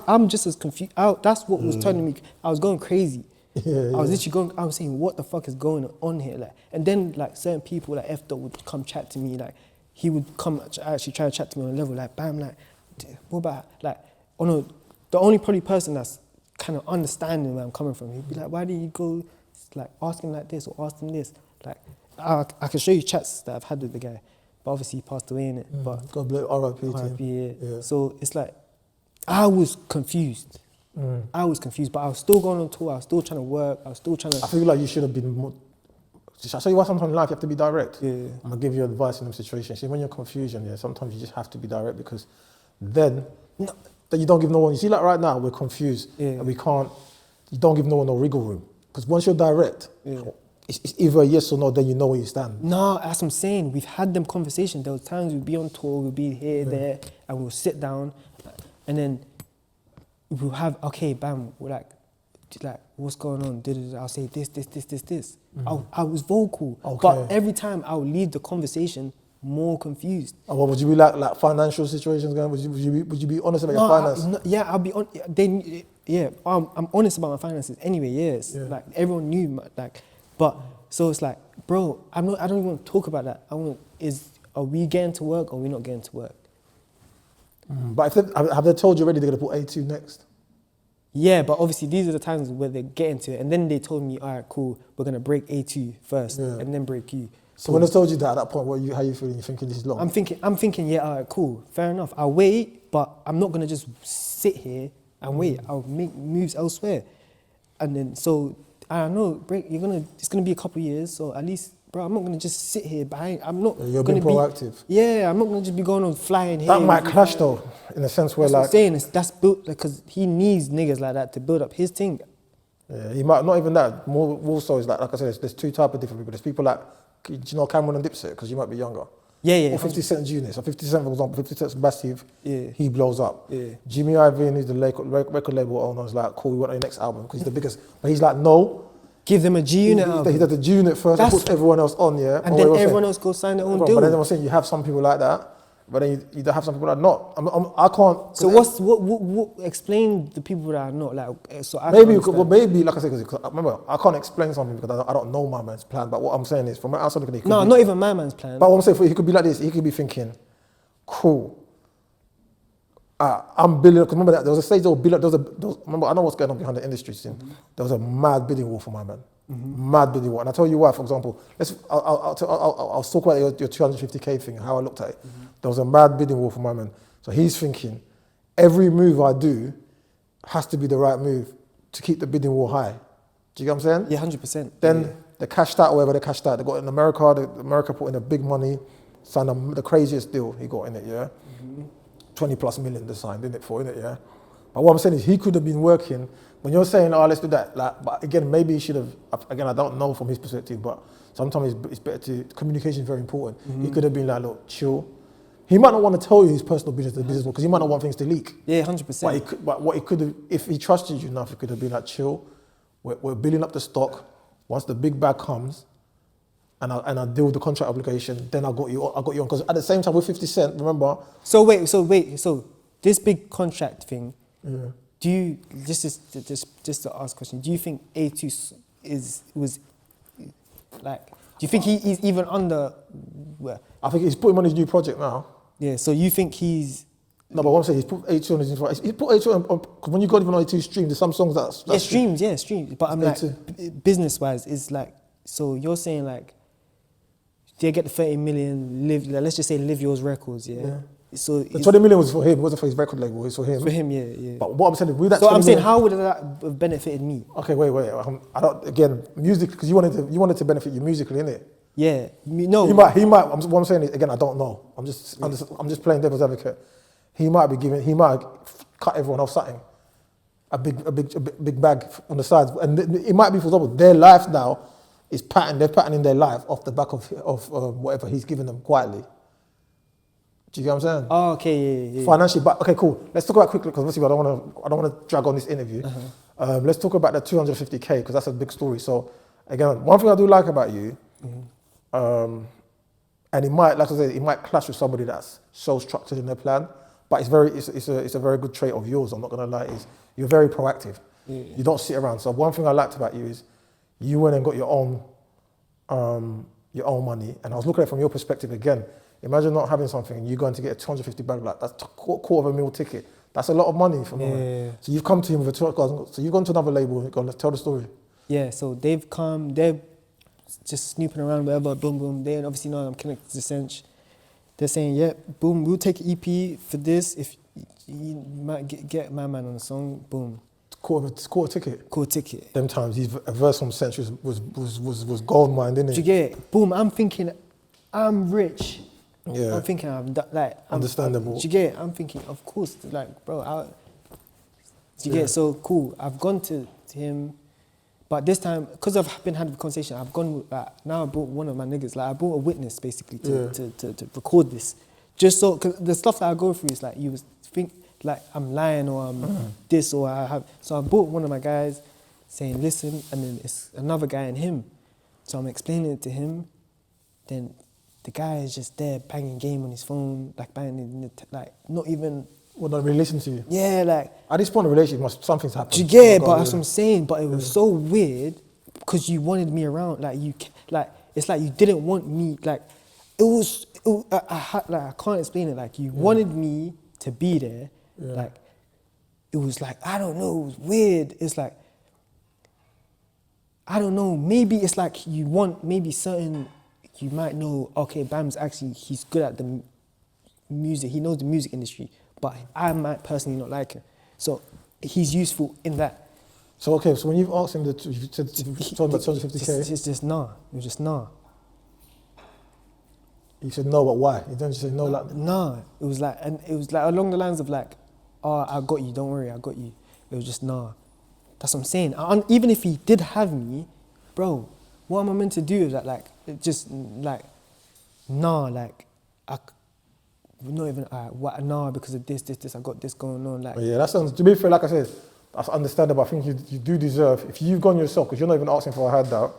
I'm just as confused. That's what was turning me. I was going crazy. I was literally going. I was saying, what the fuck is going on here? Like, and then like certain people like F would come chat to me. Like he would come actually try to chat to me on a level like, bam, like what about like. Oh no, the only probably person that's kind of understanding where I'm coming from, he'd be like, why do you go like ask him like this or ask him this? Like, I can show you chats that I've had with the guy, but obviously he passed away in it. But God bless, R.I.P. Yeah. So it's like, I was confused. I was confused, but I was still going on tour. I was still trying to work. I was still trying to. I feel like you should have been more. I tell you what, sometimes in life you have to be direct. Yeah. I'm gonna give you advice in them situations. See, when you're confused, sometimes you just have to be direct, because then. No, that you don't give no one. You see, like right now, we're confused and we can't. You don't give no one no wriggle room, because once you're direct, it's either a yes or no. Then you know where you stand. No, as I'm saying, we've had them conversations. There were times we'd be on tour, we'd be here, there, and we'll sit down, and then we'll have bam. We're like, what's going on? I'll say this. I was vocal, but every time I would leave the conversation more confused. Oh, well, would you be like financial situations going? Would you be honest about your finances? I'll be on. I'm honest about my finances anyway. Yes, like everyone knew. But so it's like, bro, I don't even want to talk about that. Are we getting to work or are we not getting to work? But have they told you already they're gonna put A2 next? Yeah, but obviously these are the times where they get into it, and then they told me, all right, cool, we're gonna break A2 first, and then break you. So when they told you that at that point, how you feeling? You thinking this is long? I'm thinking, yeah, all right, cool, fair enough. I'll wait, but I'm not gonna just sit here and wait. I'll make moves elsewhere, and then so I don't know, break. It's gonna be a couple of years, so at least, bro, I'm not gonna just sit here behind. I'm not. You're being proactive. I'm not gonna just be going on flying here. That might clash though, in a sense where that's what I'm saying, that's built because he needs niggas like that to build up his thing. Yeah, he might not even that. More so is like I said, there's two types of different people. There's people like, do you know Cameron and Dipset? Because you might be younger. Yeah. Or 50 Cent Jr. So 50 Cent, for example, 50 Cent's massive. Yeah. He blows up. Yeah. Jimmy Iovine, who's the record label owner, is like, cool, we want our next album because he's the biggest. But he's like, no. Give them a G-Unit album. He does the G-Unit first and puts everyone else on, And then everyone else goes sign their own deal. But then I'm saying you have some people like that. But then you don't have some people that are not. I can't. So what explain the people that are not like? So I maybe like I said, because remember I can't explain something because I don't know my man's plan. But what I'm saying is, from outside looking, no, not even my man's plan. But what I'm saying, he could be like this. He could be thinking, cool. I'm bidding, because remember that there was a stage there was remember, I know what's going on behind the industry scene. There was a mad bidding war for my man. Mad bidding war. And I'll tell you why, for example, I'll talk about your 250K thing, how I looked at it. There was a mad bidding war for my man. So he's thinking, every move I do has to be the right move to keep the bidding war high. Do you get what I'm saying? Yeah, 100%. Then they cashed out, or whatever they cashed out. They got in America, America put in the big money, signed the craziest deal he got in it, yeah? 20 plus million they signed in it for, innit, yeah? But what I'm saying is he could have been working, when you're saying, oh, let's do that, like, but again, maybe he should have, again, I don't know from his perspective, but sometimes it's better communication is very important. He could have been like, look, chill. He might not want to tell you his personal business, because he might not want things to leak. Yeah, 100%. But what he could have, if he trusted you enough, he could have been like, chill, we're building up the stock. Once the big bag comes, and I deal with the contract obligation, then I got you on. Because at the same time with 50 Cent, remember? So this big contract thing, do you, just to ask a question, do you think A2 was like, do you think he's even under, where? I think he's putting him on his new project now. Yeah, so you think he's... No, but what I'm saying, he's put A2 on his new project. He put A2 on, because when you go even on A2 stream, there's some songs that's streams. But I'm like, business-wise, it's like, so you're saying like, they get the 30 million, let's just say Live Yours Records, yeah? So the 20 million was for him, it wasn't for his record label, it was for him. For him, yeah. But what I'm saying is, with that so I'm saying, million, how would that have benefited me? Okay, wait. I don't, again, music, because you wanted to benefit you musically, innit? Yeah, no. He might, what I'm saying is, again, I don't know. I'm just playing devil's advocate. He might cut everyone off something. A big bag on the sides. And it might be, for example, their life now is they're patterning their life off the back of whatever he's given them quietly. Do you get what I'm saying? Oh, okay, yeah. Financially, but okay, cool. Let's talk about quickly, because obviously I don't want to drag on this interview. Let's talk about the 250K, because that's a big story. So again, one thing I do like about you, and it might, like I said, it might clash with somebody that's so structured in their plan, but it's a very good trait of yours. I'm not gonna lie, is you're very proactive. You don't sit around. So one thing I liked about you is you went and got your own money, and I was looking at it from your perspective again. Imagine not having something and you're going to get a 250 bag, like that's $250,000 ticket. That's a lot of money for me. So you've come to him with so you've gone to another label and gone, let's tell the story. Yeah, so they've come, they're just snooping around, whatever, boom. They obviously know I'm connected to Cinch. They're saying, yeah, boom, we'll take EP for this. If you might get my man on the song, boom. Quarter ticket. Them times, a verse from Cinch was gold mine, didn't it? Do you get it? Boom, I'm thinking, I'm rich. Yeah. I'm thinking, understandable. Do you get it? I'm thinking, of course, like, bro, do you get it? So cool. I've gone to him, but this time, because I've been having a conversation, I've gone with, like, now I brought one of my niggas, like, I brought a witness basically to record this. Just so, because the stuff that I go through is like, you would think, like, I'm lying or I'm this or I have. So I brought one of my guys saying, listen, and then it's another guy and him. So I'm explaining it to him, then the guy is just there banging game on his phone, like banging, like not even... Well, not really listen to you. Yeah, like... At this point in the relationship, something's happened. Do you get it? But that's what I'm saying. But it was so weird because you wanted me around. Like, it's like you didn't want me, like, I can't explain it. Like, you wanted me to be there. Yeah. Like, it was like, I don't know, it was weird. It's like, I don't know, maybe it's like you want maybe certain... You might know, okay, Bam's actually, he's good at the music, he knows the music industry, but I might personally not like him. So he's useful in that. So okay, so when you've asked him, you told him about 250K? It's just nah, it was just nah. You said no, but why? You don't just say no like that? Nah, it was like along the lines of like, oh, I got you, don't worry, I got you. It was just nah. That's what I'm saying. Even if he did have me, bro, what am I meant to do is that, like, just like, nah, like, not even, nah, because of this, I got this going on, like. Yeah, that sounds, to be fair, like I said, that's understandable. I think you do deserve, if you've gone yourself, because you're not even asking for a handout,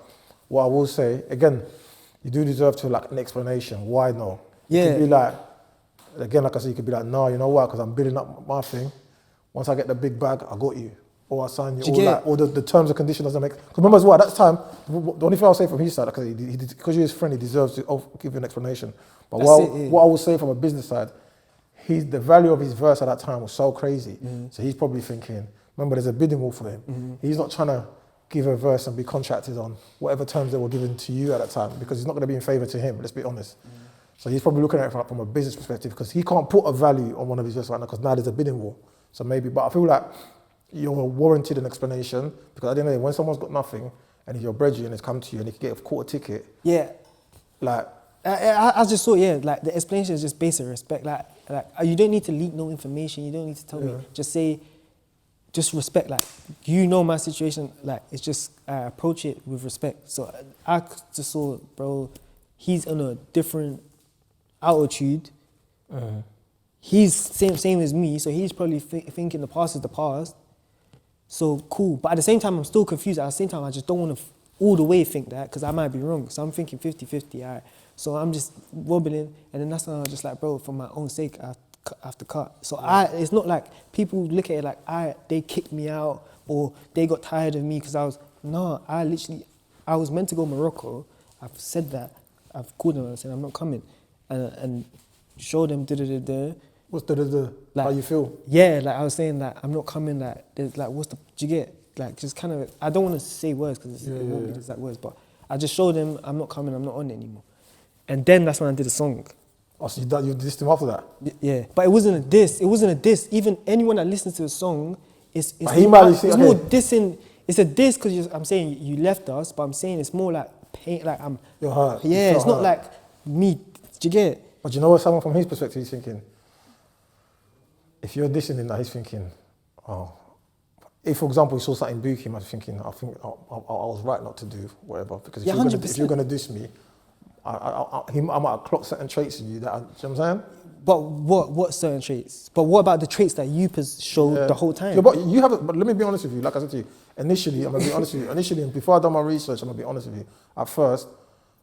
what I will say, again, you do deserve to, like, an explanation. Why no? Yeah. You could be like, Again, like I said, you could be like, no, you know what? Because I'm building up my thing. Once I get the big bag, I got you. Or I sign you. Or the terms and conditions doesn't make. Because remember as well, at that time, the only thing I'll say from his side, because you're his friend, he deserves to give you an explanation. But what I will say from a business side, the value of his verse at that time was so crazy. So he's probably thinking, remember, there's a bidding war for him. He's not trying to give a verse and be contracted on whatever terms they were given to you at that time, because it's not going to be in favour to him, let's be honest. So he's probably looking at it from a business perspective, because he can't put a value on one of his verses right now, because now there's a bidding war. So maybe, but I feel like you're warranted an explanation, because at the end of the day, when someone's got nothing and your brethren has come to you and he can get a quarter ticket, like I just thought, like the explanation is just basic respect. Like you don't need to leak no information. You don't need to tell me. Just say, just respect. Like, you know my situation. Like, it's just approach it with respect. So I just saw, bro, he's on a different altitude. He's same as me, so he's probably thinking the past is the past. So cool, but at the same time, I'm still confused. At the same time, I just don't want to all the way think that, because I might be wrong. So I'm thinking 50-50, all right. So I'm just wobbling, and then that's when I was just like, bro, for my own sake, I have to cut. So it's not like people look at it like they kicked me out or they got tired of me because I was meant to go to Morocco. I've said that. I've called them and said I'm not coming, and showed them What's like, how you feel? Yeah, like I was saying that I'm not coming. Like there's like, do you get? Like just kind of. I don't want to say words because it won't be the exact words, but I just showed them I'm not coming. I'm not on it anymore. And then that's when I did a song. Oh, so you dissed him after that? Yeah, but it wasn't a diss. It wasn't a diss. Even anyone that listens to the song, it's more dissing. It's a diss because I'm saying you left us, but I'm saying it's more like pain. Like you're hurt. Yeah, it's not like me. Do you get it? But you know what? Someone from his perspective, he's thinking. If you're dissing him, that he's thinking, oh. If, for example, he saw something booking, he might be thinking, I was right not to do whatever, because if you're going to diss me, I might have clocked certain traits in you that, you know what I'm saying? But what certain traits? But what about the traits that you showed the whole time? Yeah, but but let me be honest with you, like I said to you, initially, I'm going to be honest with you, and before I done my research, I'm going to be honest with you, at first,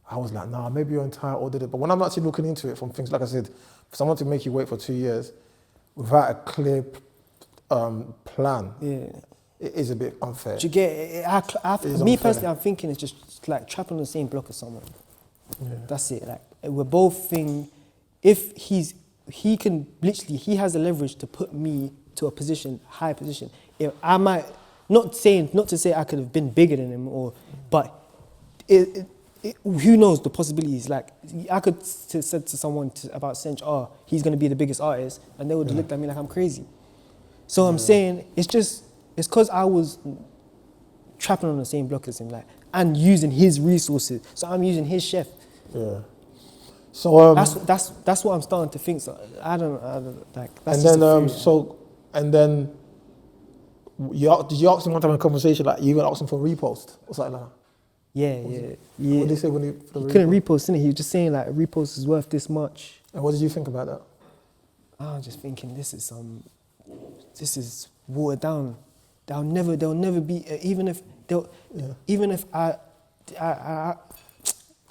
I was like, nah, maybe you're entitled, but when I'm actually looking into it from things, like I said, for someone to make you wait for 2 years without a clear plan, it is a bit unfair. Do you get it? Me personally, I'm thinking it's just like trapping on the same block as someone. Yeah. That's it. Like we're both thinking, if he can literally, he has the leverage to put me to a position, high position. If I might not to say I could have been bigger than him, but who knows the possibilities? Like I could said to someone about Cinch, he's gonna be the biggest artist, and they would have looked at me like I'm crazy. So I'm saying it's because I was trapping on the same block as him, like, and using his resources. So I'm using his chef. Yeah. So that's what I'm starting to think. So I don't like. That's and then did you ask him one time in a conversation, like you even asked him for a repost or something like that? Yeah. What did he say when he couldn't repost, didn't he? He was just saying like a repost is worth this much. And what did you think about that? I was just thinking this is watered down. They'll never be, even if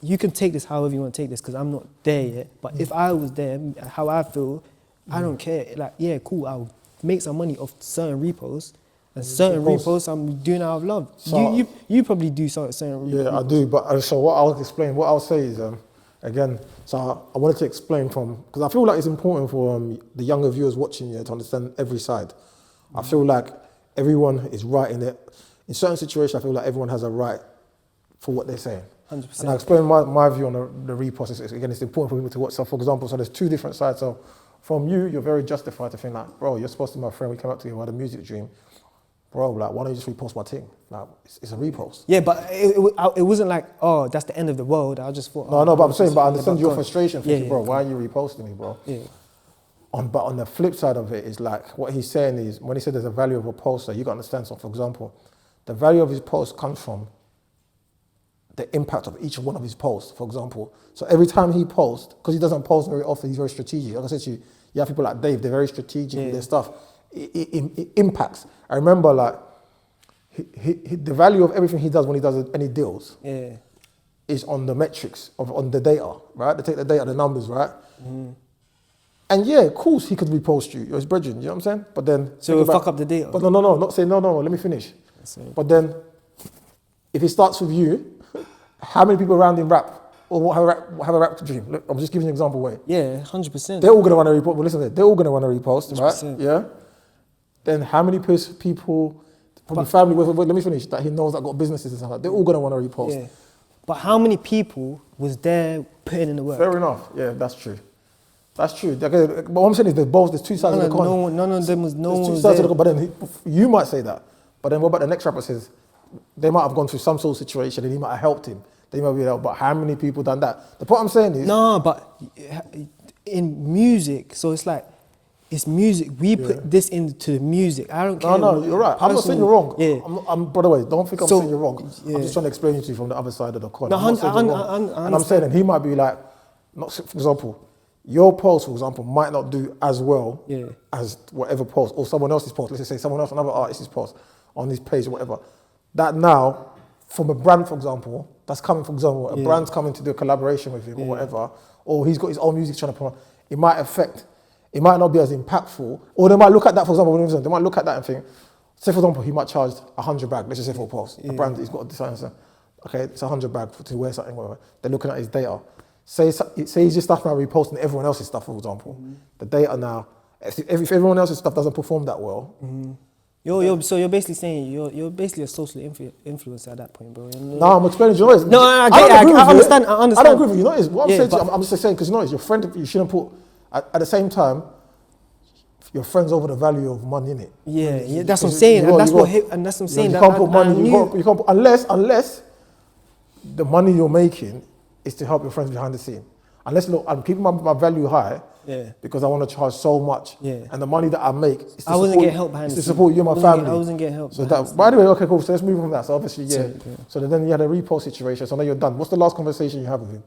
you can take this however you want to take this, because I'm not there yet, but if I was there, how I feel, I don't care. Like, yeah, cool, I'll make some money off certain reposts, and certain reposts I'm doing out of love. So, you probably do certain reposts. Yeah, I do, but so what I'll say is, again, so I wanted to explain because I feel like it's important for the younger viewers watching you to understand every side. I feel like everyone is right in it. In certain situations, I feel like everyone has a right for what they're saying. 100%. And I'll explain my view on the repost. Again, it's important for people to watch. So, for example, there's two different sides. So, from you're very justified to think like, bro, you're supposed to be my friend. We came up together, we had a music dream. Bro, like, why don't you just repost my thing? Like, it's a repost. Yeah, but it wasn't like, that's the end of the world. I just thought. No, but I'm saying, but I understand your frustration. Thinking, bro, why are you reposting me, bro? Yeah. But on the flip side of it is like, what he's saying is, when he said there's a value of a poster, you got to understand. So, for example, the value of his post comes from the impact of each one of his posts, for example. So every time he posts, because he doesn't post very often, he's very strategic. Like I said to you, you have people like Dave, they're very strategic with their stuff. It impacts. I remember like, the value of everything he does when he does any deals is on the metrics, on the data, right? They take the data, the numbers, right? And yeah, of course he could repost you. You're his brethren, you know what I'm saying? But then... So it'll fuck up the data. But no, not saying, no, let me finish. But then, if it starts with you, how many people around him rap or have a rap dream? Look, I'm just giving you an example way. Yeah, 100%. They're all going to want to repost. Well, listen, they're all going to want to repost, 100%. right? Yeah? Then how many people, from the family, let me finish, that he knows that got businesses and stuff like that, they're all going to want to repost. Yeah. But how many people was there putting in the work? Fair enough. Yeah, that's true. That's true. Okay, but what I'm saying is there's two sides of the coin. None of them was no one. There's two was sides there. of the coin, but then you might say that. But then what about the next rapper says, they might have gone through some sort of situation and he might have helped him. They might be like, but how many people done that? The point I'm saying is... No, but in music, so it's like, it's music. We put this into the music. I don't care. No, you're right. I'm not saying you're wrong. Yeah. By the way, don't think I'm saying you're wrong. Yeah. I'm just trying to explain it to you from the other side of the coin. No, I'm not saying you're wrong. And I'm saying that he might be like, not for example, your post, for example, might not do as well as whatever post, or someone else's post. Let's just say someone else, another artist's post on this page or whatever. That now, from a brand, for example, that's coming, for example, a brand's coming to do a collaboration with him or whatever, or he's got his own music trying to promote, it might not be as impactful, or they might look at that, for example, they might look at that and think, say for example, he might charge 100 bag, let's just say for a post, a brand, he's got a design, okay, it's 100 bag to wear something, whatever. They're looking at his data. Say he's just stuff now reposting everyone else's stuff, for example. The data now, if everyone else's stuff doesn't perform that well. So you're basically saying you're basically a social influencer at that point, bro. No, I'm explaining. You know, no, I understand. I understand. I don't agree with you. You know, what I'm saying to you, I'm just saying because you know, your friend. You shouldn't put at the same time. Your friend's over the value of money, innit? Yeah, that's what I'm saying, and that's what I'm saying. You can't put money. You can't put, unless the money you're making is to help your friends behind the scene. Unless, look, I'm keeping my value high because I want to charge so much. And the money that I make is to wasn't getting help behind the to scene. support you and my family. I wasn't getting help. So that, by the way, okay, cool. So let's move on from that. So obviously, So then you had a repost situation. So now you're done. What's the last conversation you have with him?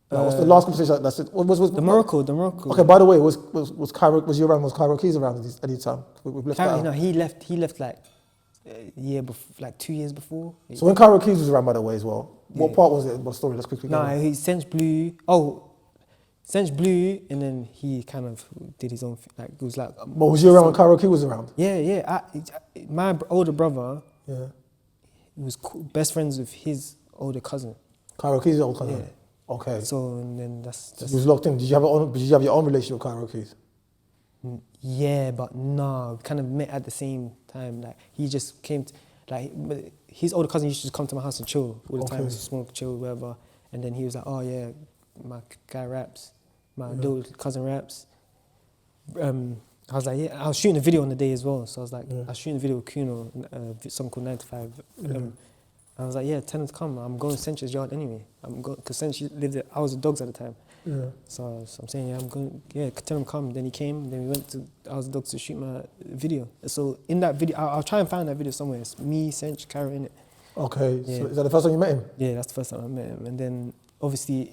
What's the last conversation? That's it. Was the Morocco. Okay. By the way, was you around? Was Cairo Keys around at any time? No, he left like year before, like 2 years before. So when Cairo Keys was around, by the way, as well, what part was it? What story? Let's quickly go. No, he Sench Blue, and then he kind of did his own, like, it was like... But was you around when Cairo Keys was around? Yeah. My older brother was best friends with his older cousin. Cairo Keys' older cousin? Yeah. Okay. So, and then that's... You was locked in. Did you have your own relationship with Cairo Keys? Yeah, but no, we kind of met at the same time. Like, he just came, his older cousin used to just come to my house and chill all the time, smoke, chill, whatever. And then he was like, oh yeah, my guy raps, my little cousin raps. I was like, yeah, I was shooting a video on the day as well. So I was like, I was shooting a video with Kuno, a song called 9 to 5. I was like, yeah, tell him to come. I'm going to Sench's yard anyway. Because Sench lived at, I was with dogs at the time. So I'm saying, I'm going, tell him to come. Then he came, then we went to House of Dogs to shoot my video. So in that video, I'll try and find that video somewhere. It's me, Sench, Kara in it. Okay, so is that the first time you met him? Yeah, that's the first time I met him. And then obviously,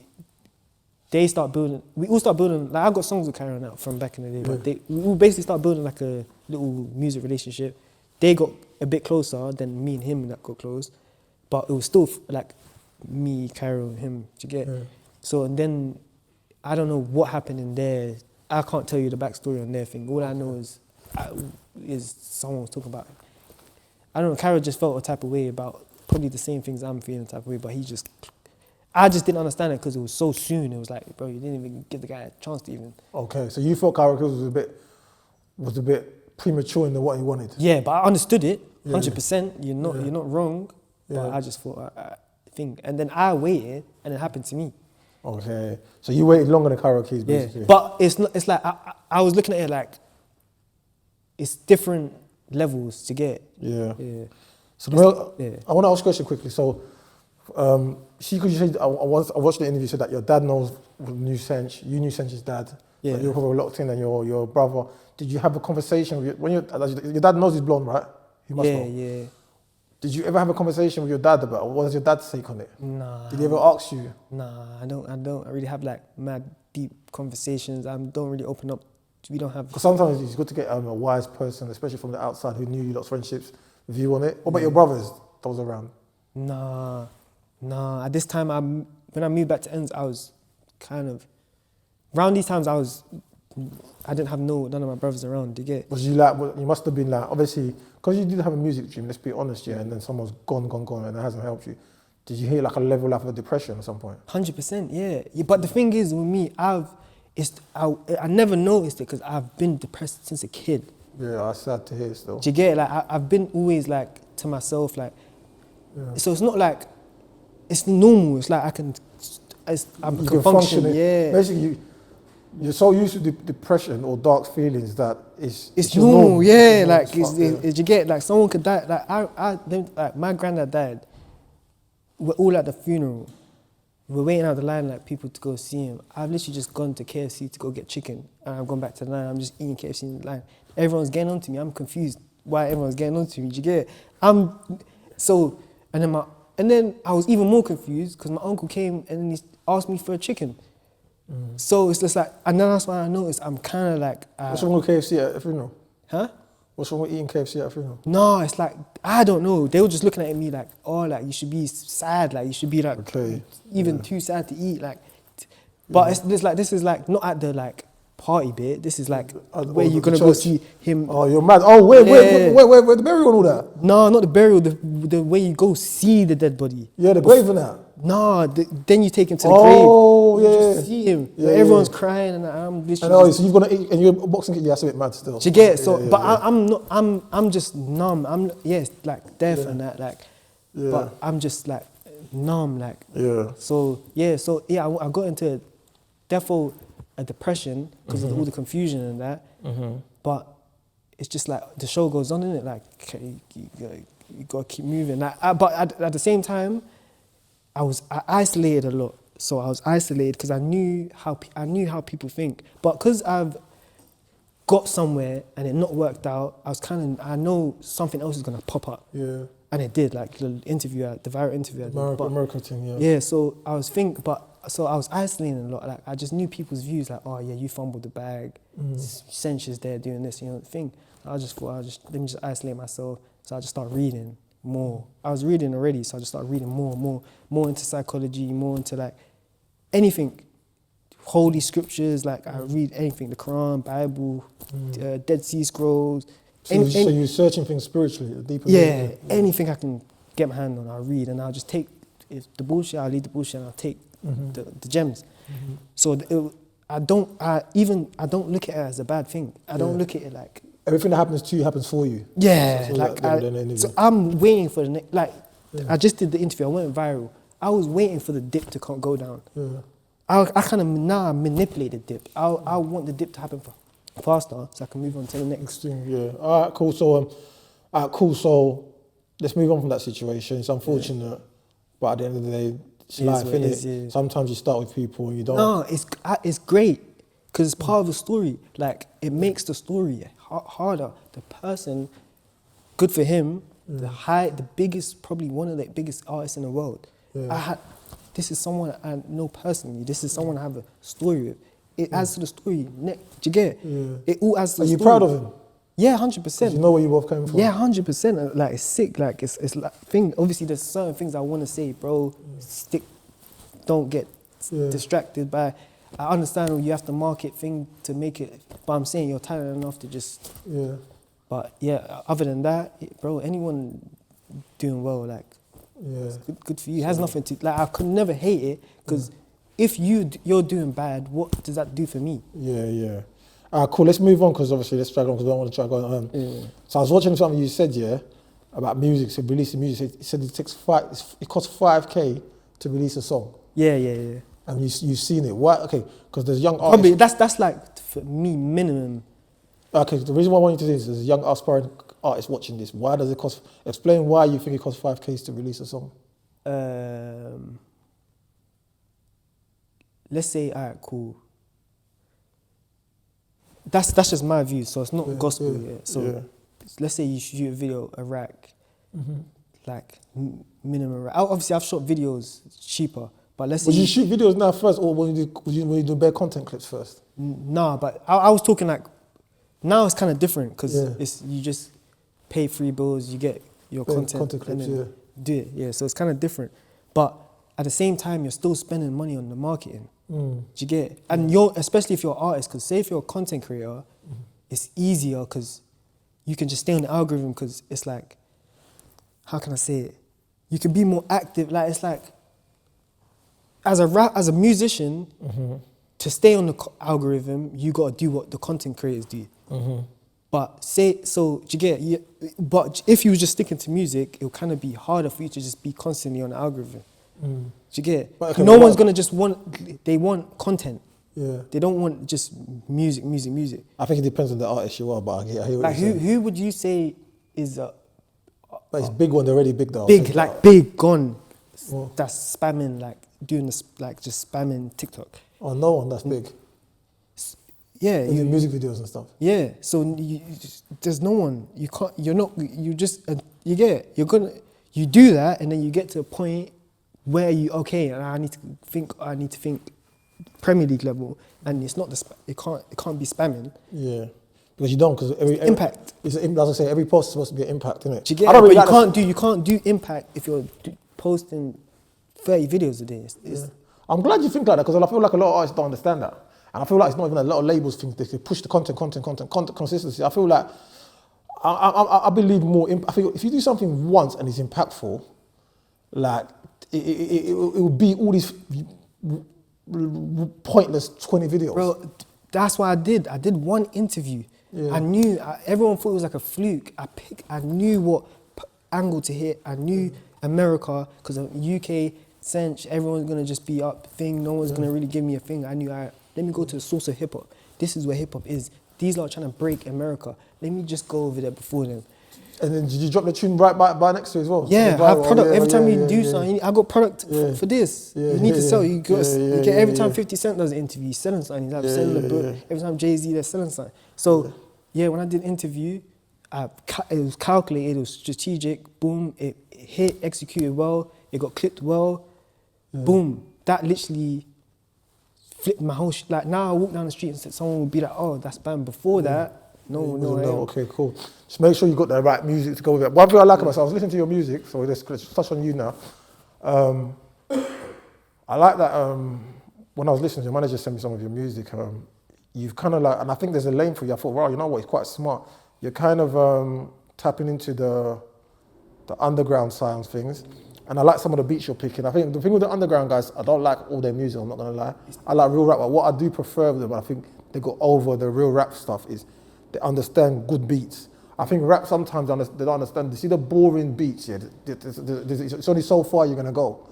we all start building, like I got songs with Kara now from back in the day, but we basically start building like a little music relationship. They got a bit closer than me and him that got close, but it was still like me, Kara, and him to get. So, and then, I don't know what happened in there. I can't tell you the backstory on their thing. All I know is someone was talking about, I don't know, Kara just felt a type of way about probably the same things I'm feeling type of way, but I just didn't understand it because it was so soon. It was like, bro, you didn't even give the guy a chance to even. Okay, so you thought Kara was a bit premature in what he wanted. Yeah, but I understood it, 100%. You're not wrong, but I just thought, and then I waited, and it happened to me. Okay, so you waited longer than Cairo Keys, basically. Yeah, but it's like I was looking at it like it's different levels to get. Yeah. So I want to ask a question quickly. So, could you say I watched the interview. Said that your dad knew Sench. You knew Sench's dad. Yeah. You were probably locked in, and your brother. Did you have a conversation with your dad knows he's blonde, right? He must know. Yeah. Did you ever have a conversation with your dad about it? What was your dad's take on it? Nah. Did he ever ask you? Nah, I don't. I really have like mad deep conversations. I don't really open up. We don't have. Because sometimes it's good to get a wise person, especially from the outside, who knew you lot's friendships, view on it. What about your brothers that was around? Nah. At this time, when I moved back to Ends, I was kind of Around these times, I didn't have none of my brothers around. Do you get? Was you like? You must have been like, obviously, because you did have a music dream. Let's be honest, yeah. And then someone's gone, and it hasn't helped you. Did you hit like a level of a depression at some point? 100%, yeah. But the thing is, with me, I never noticed it because I've been depressed since a kid. Yeah, that's sad to hear still. Do you get it? Like I've been always like to myself, like. Yeah. So it's not like it's normal. It's like I can function. Yeah. Basically, you're so used to depression or dark feelings that it's normal. Yeah, like you get like someone could die. Like my granddad died. We're all at the funeral. We're waiting out the line like people to go see him. I've literally just gone to KFC to go get chicken, and I've gone back to the line. I'm just eating KFC in the line. Everyone's getting on to me. I'm confused why everyone's getting on to me. Do you get it? And then I was even more confused because my uncle came and he asked me for a chicken. So it's just like, and then that's why I noticed I'm kind of like. What's wrong with KFC at a funeral? Huh? What's wrong with eating KFC at a funeral? No, it's like, I don't know. They were just looking at me like, oh, like you should be sad, like you should be like too sad to eat, like. But this is like not at the like party bit. This is like where you're gonna go see him. Oh, you're mad. Oh, wait, the burial and all that? No, not the burial. The way you go see the dead body. Yeah, the grave and that. No, then you take him to the grave. Oh, yeah. You see him. Yeah, everyone's crying, and I'm literally. I know. So you've got to eat, and you're boxing. Yeah, that's a bit mad still. Do you get it? So, but I'm not. I'm just numb. Like death and that. Like, but I'm just like numb. Like. Yeah. So I got into a depression because of all the confusion and that. But it's just like the show goes on, innit? Like you gotta keep moving. Like, but at the same time, I isolated a lot. So I was isolated because I knew how people think. But because I've got somewhere and it not worked out, I know something else is gonna pop up. Yeah. And it did, like the viral interview. American thing, yeah. Yeah, so I was isolating a lot. Like I just knew people's views, like, oh yeah, you fumbled the bag, censures there doing this, thing. I just thought, let me just isolate myself. So I just started reading more. I was reading already, so I just started reading more into psychology, more into like anything, holy scriptures. Like I read anything, the Quran, Bible, Dead Sea Scrolls. So you're searching things spiritually, deeper. Yeah, anything I can get my hand on, I'll read, and I'll just take the bullshit. I'll leave the bullshit, and I'll take the gems. So I don't look at it as a bad thing. I don't look at it like everything that happens to you happens for you. Yeah, so I'm waiting for the next. Like I just did the interview. I went viral. I was waiting for the dip to go down. Yeah. I kind of now manipulate the dip. I want the dip to happen faster so I can move on to the next thing. Yeah. All right. Cool. So let's move on from that situation. It's unfortunate, but at the end of the day, it's life, innit? Sometimes you start with people and you don't. No, it's great because it's part of the story. Like it makes the story harder. The person, good for him. The biggest, probably one of the biggest artists in the world. Yeah. This is someone I know personally. This is someone I have a story with. It adds to the story. Do you get it? Yeah. It all adds to the story. Are you proud of him? Yeah, 100%. You know where you both came from? Yeah, 100%. Like, it's sick. Like, it's like, obviously, there's certain things I want to say, bro. Don't get distracted by, I understand you have to market thing to make it, but I'm saying you're talented enough to just, But yeah, other than that, bro, anyone doing well, like, it's good for you. It has nothing to, like, I could never hate it, because if you're doing bad, what does that do for me? Yeah. Cool, let's move on, because obviously let's drag on, because we don't want to drag on. So I was watching something you said, about music, so releasing music. You said it costs 5K to release a song. Yeah. And you've seen it. Why? Okay, because there's young artists. Probably, that's like, for me, minimum. Okay, the reason why I want you to do this is there's young aspiring artists watching this. Why does it cost? Explain why you think it costs 5K to release a song. Let's say, all right, cool. That's just my view, so it's not gospel yet. So let's say you shoot a video, a rack, like minimum rack. Obviously, I've shot videos cheaper, but let's say... Would you shoot videos now first, or when you do bare content clips first? Nah, but I was talking like, now it's kind of different, because it's you just pay free bills, you get your content clips, and then do it. Yeah, so it's kind of different. But at the same time, you're still spending money on the marketing. Do you get it? And you're, especially if you're an artist, because say if you're a content creator, it's easier because you can just stay on the algorithm because it's like, how can I say it? You can be more active. Like, it's like, as a musician, to stay on the algorithm, you got to do what the content creators do. But do you get it? But if you were just sticking to music, it would kind of be harder for you to just be constantly on the algorithm. Do you get it? Okay, no one's gonna just they want content. Yeah. They don't want just music. I think it depends on the artist you are, but I hear what Like you're saying. who would you say is But it's big one, they're already big though. big, like big, gone, Well. that's spamming, like doing this, like just spamming TikTok? Oh, no one that's big. Yeah, They do music videos and stuff. yeah. So there's no one. You can't. You're not. You just. You get it. You do that, and then you get to a point where and I need to think Premier League level, and it's not it can't be spamming. Yeah. Because you don't, because every Impact. As I say, every post is supposed to be an impact, isn't it? Do you get it? But you can't do impact if you're posting 30 videos a day. I'm glad you think like that, because I feel like a lot of artists don't understand that. And I feel like it's not even a lot of labels think they push the content consistency. I feel like I believe more. I feel if you do something once and it's impactful, like it will be all these pointless 20 videos. Bro, that's what I did. I did one interview. Yeah. I knew, everyone thought it was like a fluke. I knew what angle to hit. I knew America, because of UK, Cinch, everyone's going to just be up thing. No one's going to really give me a thing. I knew, let me go to the source of hip hop. This is where hip hop is. These lot are trying to break America. Let me just go over there before them. And then did you drop the tune right by next to it as well? Yeah, I have product. Every time you do something, I got product for this. Yeah, you need to sell. You get every time 50 Cent does an interview, he's selling something. He's like selling a book. Every time Jay-Z, they're selling something. So when I did interview, it was calculated, it was strategic. Boom, it hit, executed well. It got clipped well. Boom, that literally flipped my whole like now I walk down the street and someone will be like, oh, that's Bam. Before that, no. Okay, cool. Just make sure you got the right music to go with it. One thing I like about myself, I was listening to your music, so let's touch on you now. I like that when I was listening to your manager sent me some of your music, you've kind of like, and I think there's a lane for you. I thought, wow, you know what, it's quite smart. You're kind of tapping into the underground sounds things. And I like some of the beats you're picking. I think the thing with the underground guys, I don't like all their music, I'm not gonna lie. I like real rap, but what I do prefer with them, I think they go over the real rap stuff, is they understand good beats. I think rap sometimes they don't understand. You see the boring beats, yeah. It's only so far you're gonna go.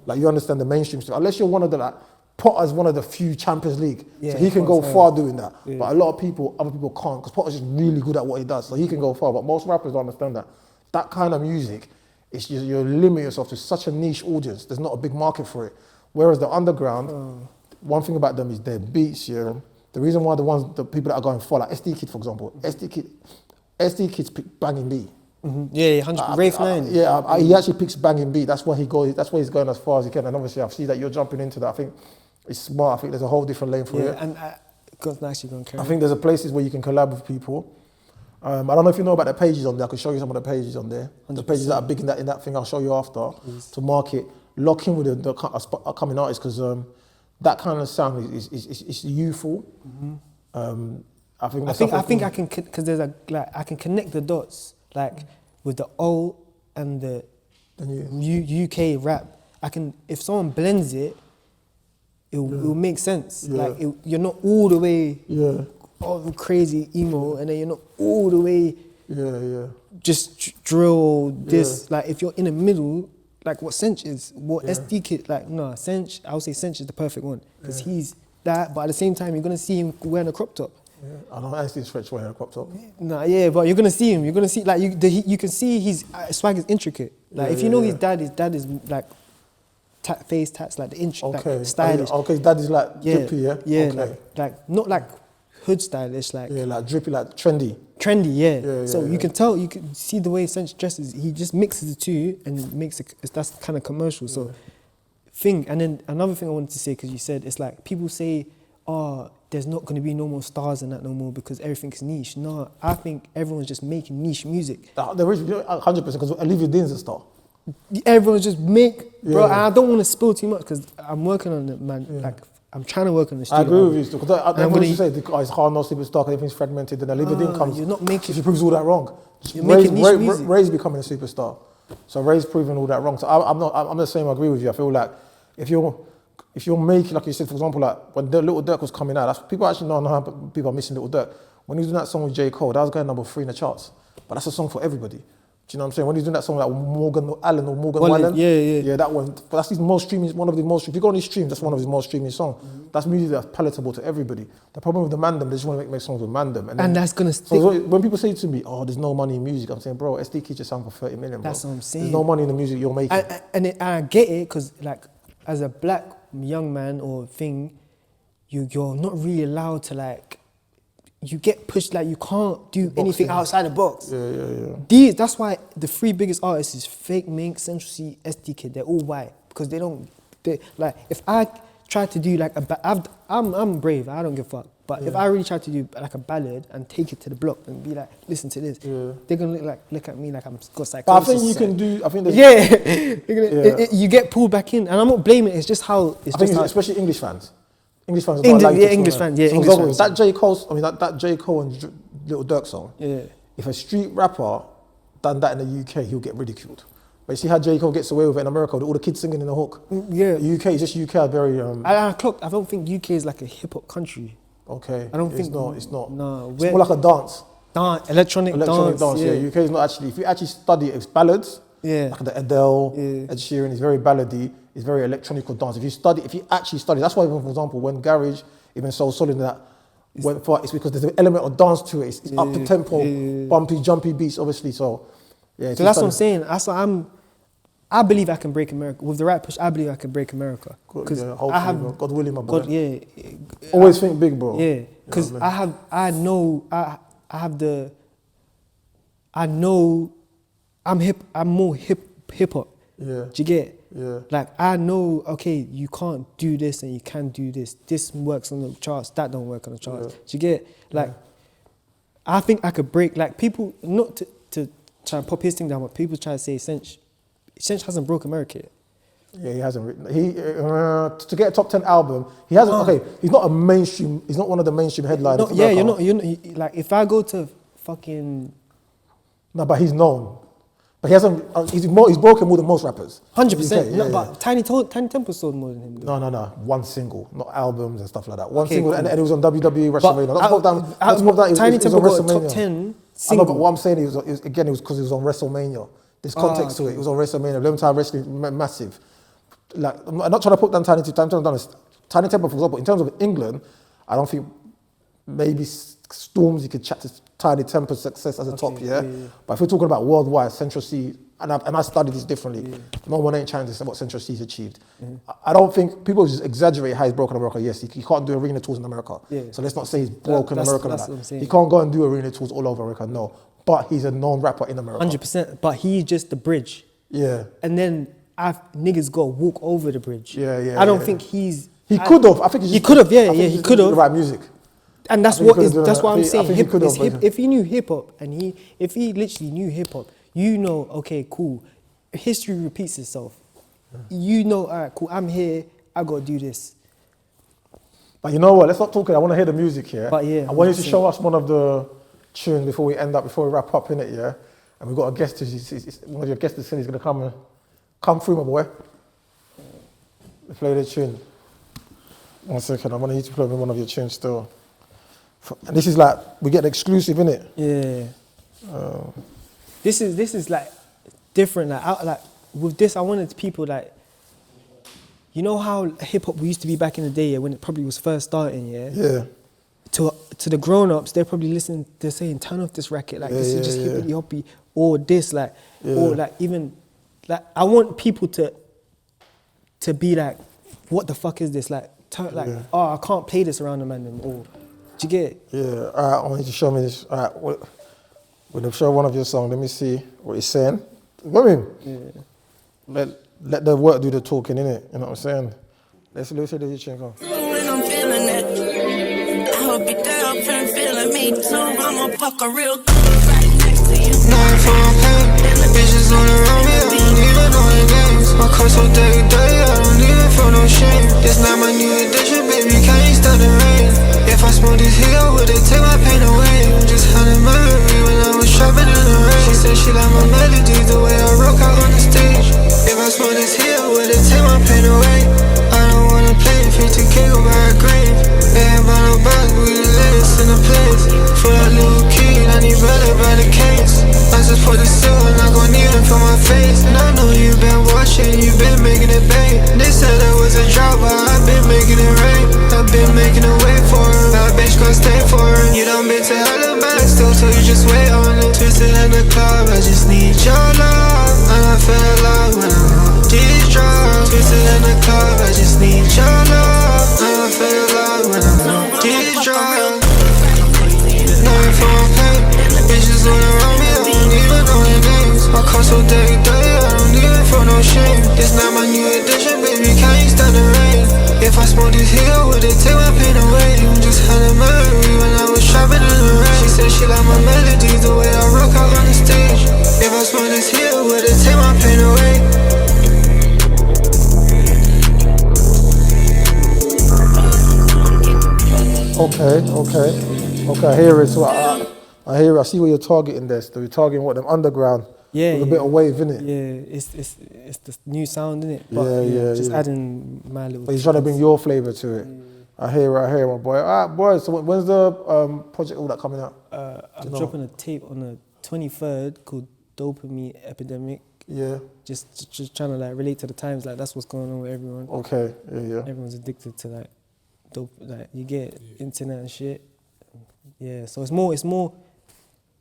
Like you understand the mainstream stuff, unless you're one of the like Potter's one of the few Champions League, so he can go far doing that. Yeah. But a lot of other people can't, because Potter's just really good at what he does, so he can go far. But most rappers don't understand that. That kind of music, it's just, you limit yourself to such a niche audience. There's not a big market for it. Whereas the underground, one thing about them is their beats. Yeah, the reason why the people that are going far, like SD Kid, for example, SD Kid's pick banging beat. Yeah, 100. Rafe 9. He actually picks banging beat. That's where he goes. That's where he's going as far as he can. And obviously, I see that you're jumping into that. I think it's smart. I think there's a whole different lane for it. And God's actually going to carry. I think there's places where you can collab with people. I don't know if you know about the pages on there. I could show you some of the pages on there. 100%. The pages that are big in that thing, I'll show you after. To market. Lock in with the upcoming artists, because that kind of sound is youthful. I think I can, because there's I can connect the dots with the old and the UK rap. If someone blends it, it will make sense. Yeah. You're not all the way. Crazy emo, and then you're not all the way just drill this. Like if you're in the middle, like what Cinch is, what SD Kid, Cinch, I would say Cinch is the perfect one, because he's that, but at the same time you're gonna see him wearing a crop top. I don't actually Stretch wearing a crop top. But you're gonna see him. You're gonna see you can see his swag is intricate. If you know his dad is like face tats, like the inch, like stylish. Okay, his dad is like drippy, yeah. Yeah, okay. like not like hood stylish, like drippy, like trendy. So you can tell, you can see the way Cinch dresses. He just mixes the two and makes that's kind of commercial. So and then another thing I wanted to say, because you said it's like people say, oh, there's not going to be no more stars and that no more because everything's niche. No, I think everyone's just making niche music. There is 100%, because Olivia Dean's a star. Everyone's just bro. And I don't want to spill too much because I'm working on it, man. I'm trying to work on the I studio agree with album. you. Because when you say it's hard, no superstar, everything's fragmented, then Olivia comes. You're not making. She proves all that wrong. You're making niche music. Ray's becoming a superstar, so Ray's proving all that wrong. So I'm the same. I agree with you. I feel like if you're making, like you said, for example, like when Little Durk was coming out, that's, people actually know how people are missing Little Durk. When he was doing that song with J. Cole, that was going number 3 in the charts. But that's a song for everybody. Do you know what I'm saying? When he's doing that song like Morgan Allen or Morgan Wallen, yeah, that one. But that's his most streaming, one of the most. If you go on his streams, that's one of his most streaming songs. That's music that's palatable to everybody. The problem with the Mandem, they just want to make songs with Mandem, and that's gonna stick. So when people say to me, "Oh, there's no money in music," I'm saying, "Bro, SD Kid just sang for 30 million." Bro. That's what I'm saying. There's no money in the music you're making. And I get it, because like as a black young man or thing, you're not really allowed to like. You get pushed, like you can't do anything outside the box. Yeah. That's why the 3 biggest artists is Fake Mink, Central C, SD Kid. They're all white because they like. If I try to do like I'm brave. I don't give a fuck. But if I really try to do like a ballad and take it to the block and be like, listen to this, they're gonna look at me like I'm got psychosis. But I think you can do. I think you get pulled back in, and I'm not blaming it. It's just how it's I think just especially English fans. English fans, English fans. That J. Cole, that J. Cole and Little Durk song. Yeah. If a street rapper done that in the UK, he'll get ridiculed. But you see how J. Cole gets away with it in America, with all the kids singing in the hook. Yeah. UK, just UK are very. I don't think UK is like a hip hop country. Okay. I don't think it's not. No, it's more like a dance. Electronic dance. Yeah. UK is not actually. If you actually study it, it's ballads. Yeah. Like the Adele, Ed Sheeran is very ballady. It's very electronic dance. If you actually study, that's why, even, for example, when Garage, even So Solid and that went for, it's because there's an element of dance to it. It's up the tempo, bumpy, jumpy beats, obviously. So, yeah. So that's what I'm saying. That's what I believe I can break America with the right push. I believe I can break America because I have God willing, my brother. Always think big, bro. Yeah, because I know I'm more hip hop. Yeah. Do you get? Yeah. Like I know, okay, you can't do this and you can do this. This works on the charts. That don't work on the charts. Do you get? Like, I think I could break. Like people, not to try and pop his thing down, but people try to say Cinch hasn't broke America yet. Yeah, he hasn't. To get a top 10 album, he hasn't. Okay, he's not a mainstream. He's not one of the mainstream headliners. No, you're not. Like if I go to fucking. No, but he's known. But he hasn't. He's broken more than most rappers. 100%. But Tiny Temple sold more than him. No. One single, not albums and stuff like that. One single, and it was on WWE WrestleMania. Tiny Temple got a top 10 single. I know, but what I'm saying is it was because it was on WrestleMania. There's context to it. It was on WrestleMania. Long time wrestling, massive. Like I'm not trying to put down Tiny Temple. Tiny Temple, for example, in terms of England, I don't think maybe Storms you could chat to Tiny Temple's success as a top, yeah? But if we're talking about worldwide, Central C, and I studied this differently, no one ain't trying to say what Central C's achieved. I don't think people just exaggerate how he's broken America. Yes, he can't do arena tours in America. So let's not say he's broken America like that. He can't go and do arena tours all over America, no. But he's a known rapper in America. 100%, but he's just the bridge. Yeah. And then niggas got to walk over the bridge. Yeah. I don't think he's... He could have. I think he could have, he could have. The right music. And that's what I'm saying. If he knew hip hop and if he literally knew hip hop, you know, okay, cool. History repeats itself. You know, all right, cool. I'm here. I gotta do this. But you know what? Let's not talk. I want to hear the music here. But yeah, I want you to show us one of the tunes before we wrap up in it. Yeah, and we've got a guest. One of your guests is gonna come through, my boy. Play the tune. 1 second. I want you to play me one of your tunes still. And this is like, we get the exclusive, innit? Yeah. This is like different. Like with this, I wanted people like, you know how hip hop used to be back in the day, when it probably was first starting, Yeah. To the grown ups, they're probably listening. They're saying, turn off this record. Like this is just hippity hoppy, or this or like even like I want people to be like, what the fuck is this? Like oh, I can't play this around the man or. Do you get it? Yeah, all right, I want you to show me this. All right, we're going to show one of your songs. Let me see what he's saying. Go in. Yeah. Let the work do the talking, innit? You know what I'm saying? Let's see the tune go. When I'm feeling it, I hope your girlfriend feeling me too. I'ma fuck a real good right next to you. Nothing for a pain, bitches all around me, I don't even know your names. My car so day, I don't even feel no shame. This not my new addiction, baby. the club, I just need your love. And I feel alive when I'm on these drugs. Twisted in the club, I just need your love. And I feel alive when I'm on these drugs. Nothing for my pay. Bitches all around me, I don't even know their names. I call so dirty, I don't even feel no shame. This not my new addiction, baby, can you stand the rain? If I smoke this here, would it take my pain away? Just had a memory when I was trapping in the rain. She said she like my melodies, the way I rock out on the stage. If I smoke this here, would it take my pain away? Okay, I hear it. So I hear it. I see what you're targeting there. So you're targeting what, them underground? Yeah, with a bit of wave, innit? Yeah, it's the new sound, innit? But just adding my little. But you're trying to bring your flavour to it. I hear it, my boy. All right, boy. So when's the project all that coming out? I'm dropping a tape on the 23rd called Bambino Ep2. Yeah. Just trying to like relate to the times. Like that's what's going on with everyone. Okay. Yeah. Everyone's addicted to like dope. Like you get internet and shit. Yeah. So it's more.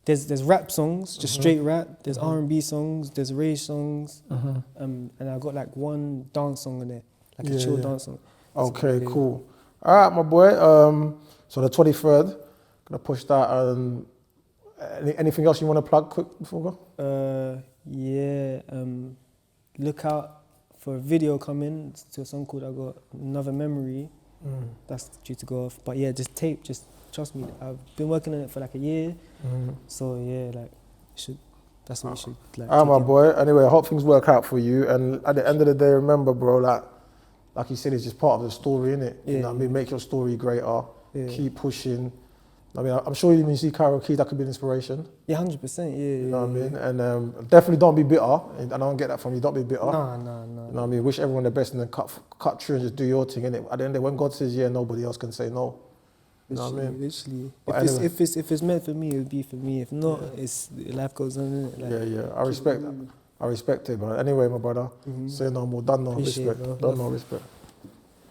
There's rap songs, just straight rap. There's R&B songs. There's rage songs. And I got like one dance song in there, like a chill dance song. Okay, cool. All right, my boy. So the 23rd, gonna push that. Anything else you want to plug quick before we go? Look out for a video coming to a song called I Got Another Memory. That's due to go off. But yeah, just tape. Just trust me. I've been working on it for like a year. So yeah, like that's what we should like. All right, my boy. Anyway, I hope things work out for you. And at the end of the day, remember, bro, like you said, it's just part of the story, innit? Yeah, you know what I mean? Make your story greater. Yeah. Keep pushing. I mean, I'm sure when you see Carol Keys, that could be an inspiration. Yeah, 100%. Yeah. You know what I mean? And definitely don't be bitter. And I don't get that from you. Don't be bitter. No. You know what I mean? Wish everyone the best and then cut through and just do your thing, innit? At the end of the day, when God says yeah, nobody else can say no. You know what I mean? Literally. If it's meant for me, it'll be for me. If not, life goes on, innit? Like, yeah. I respect that. I respect it, man. Anyway, my brother, say no more. Done no. Appreciate Respect. it, bro. Done no. Respect.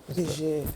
Appreciate it.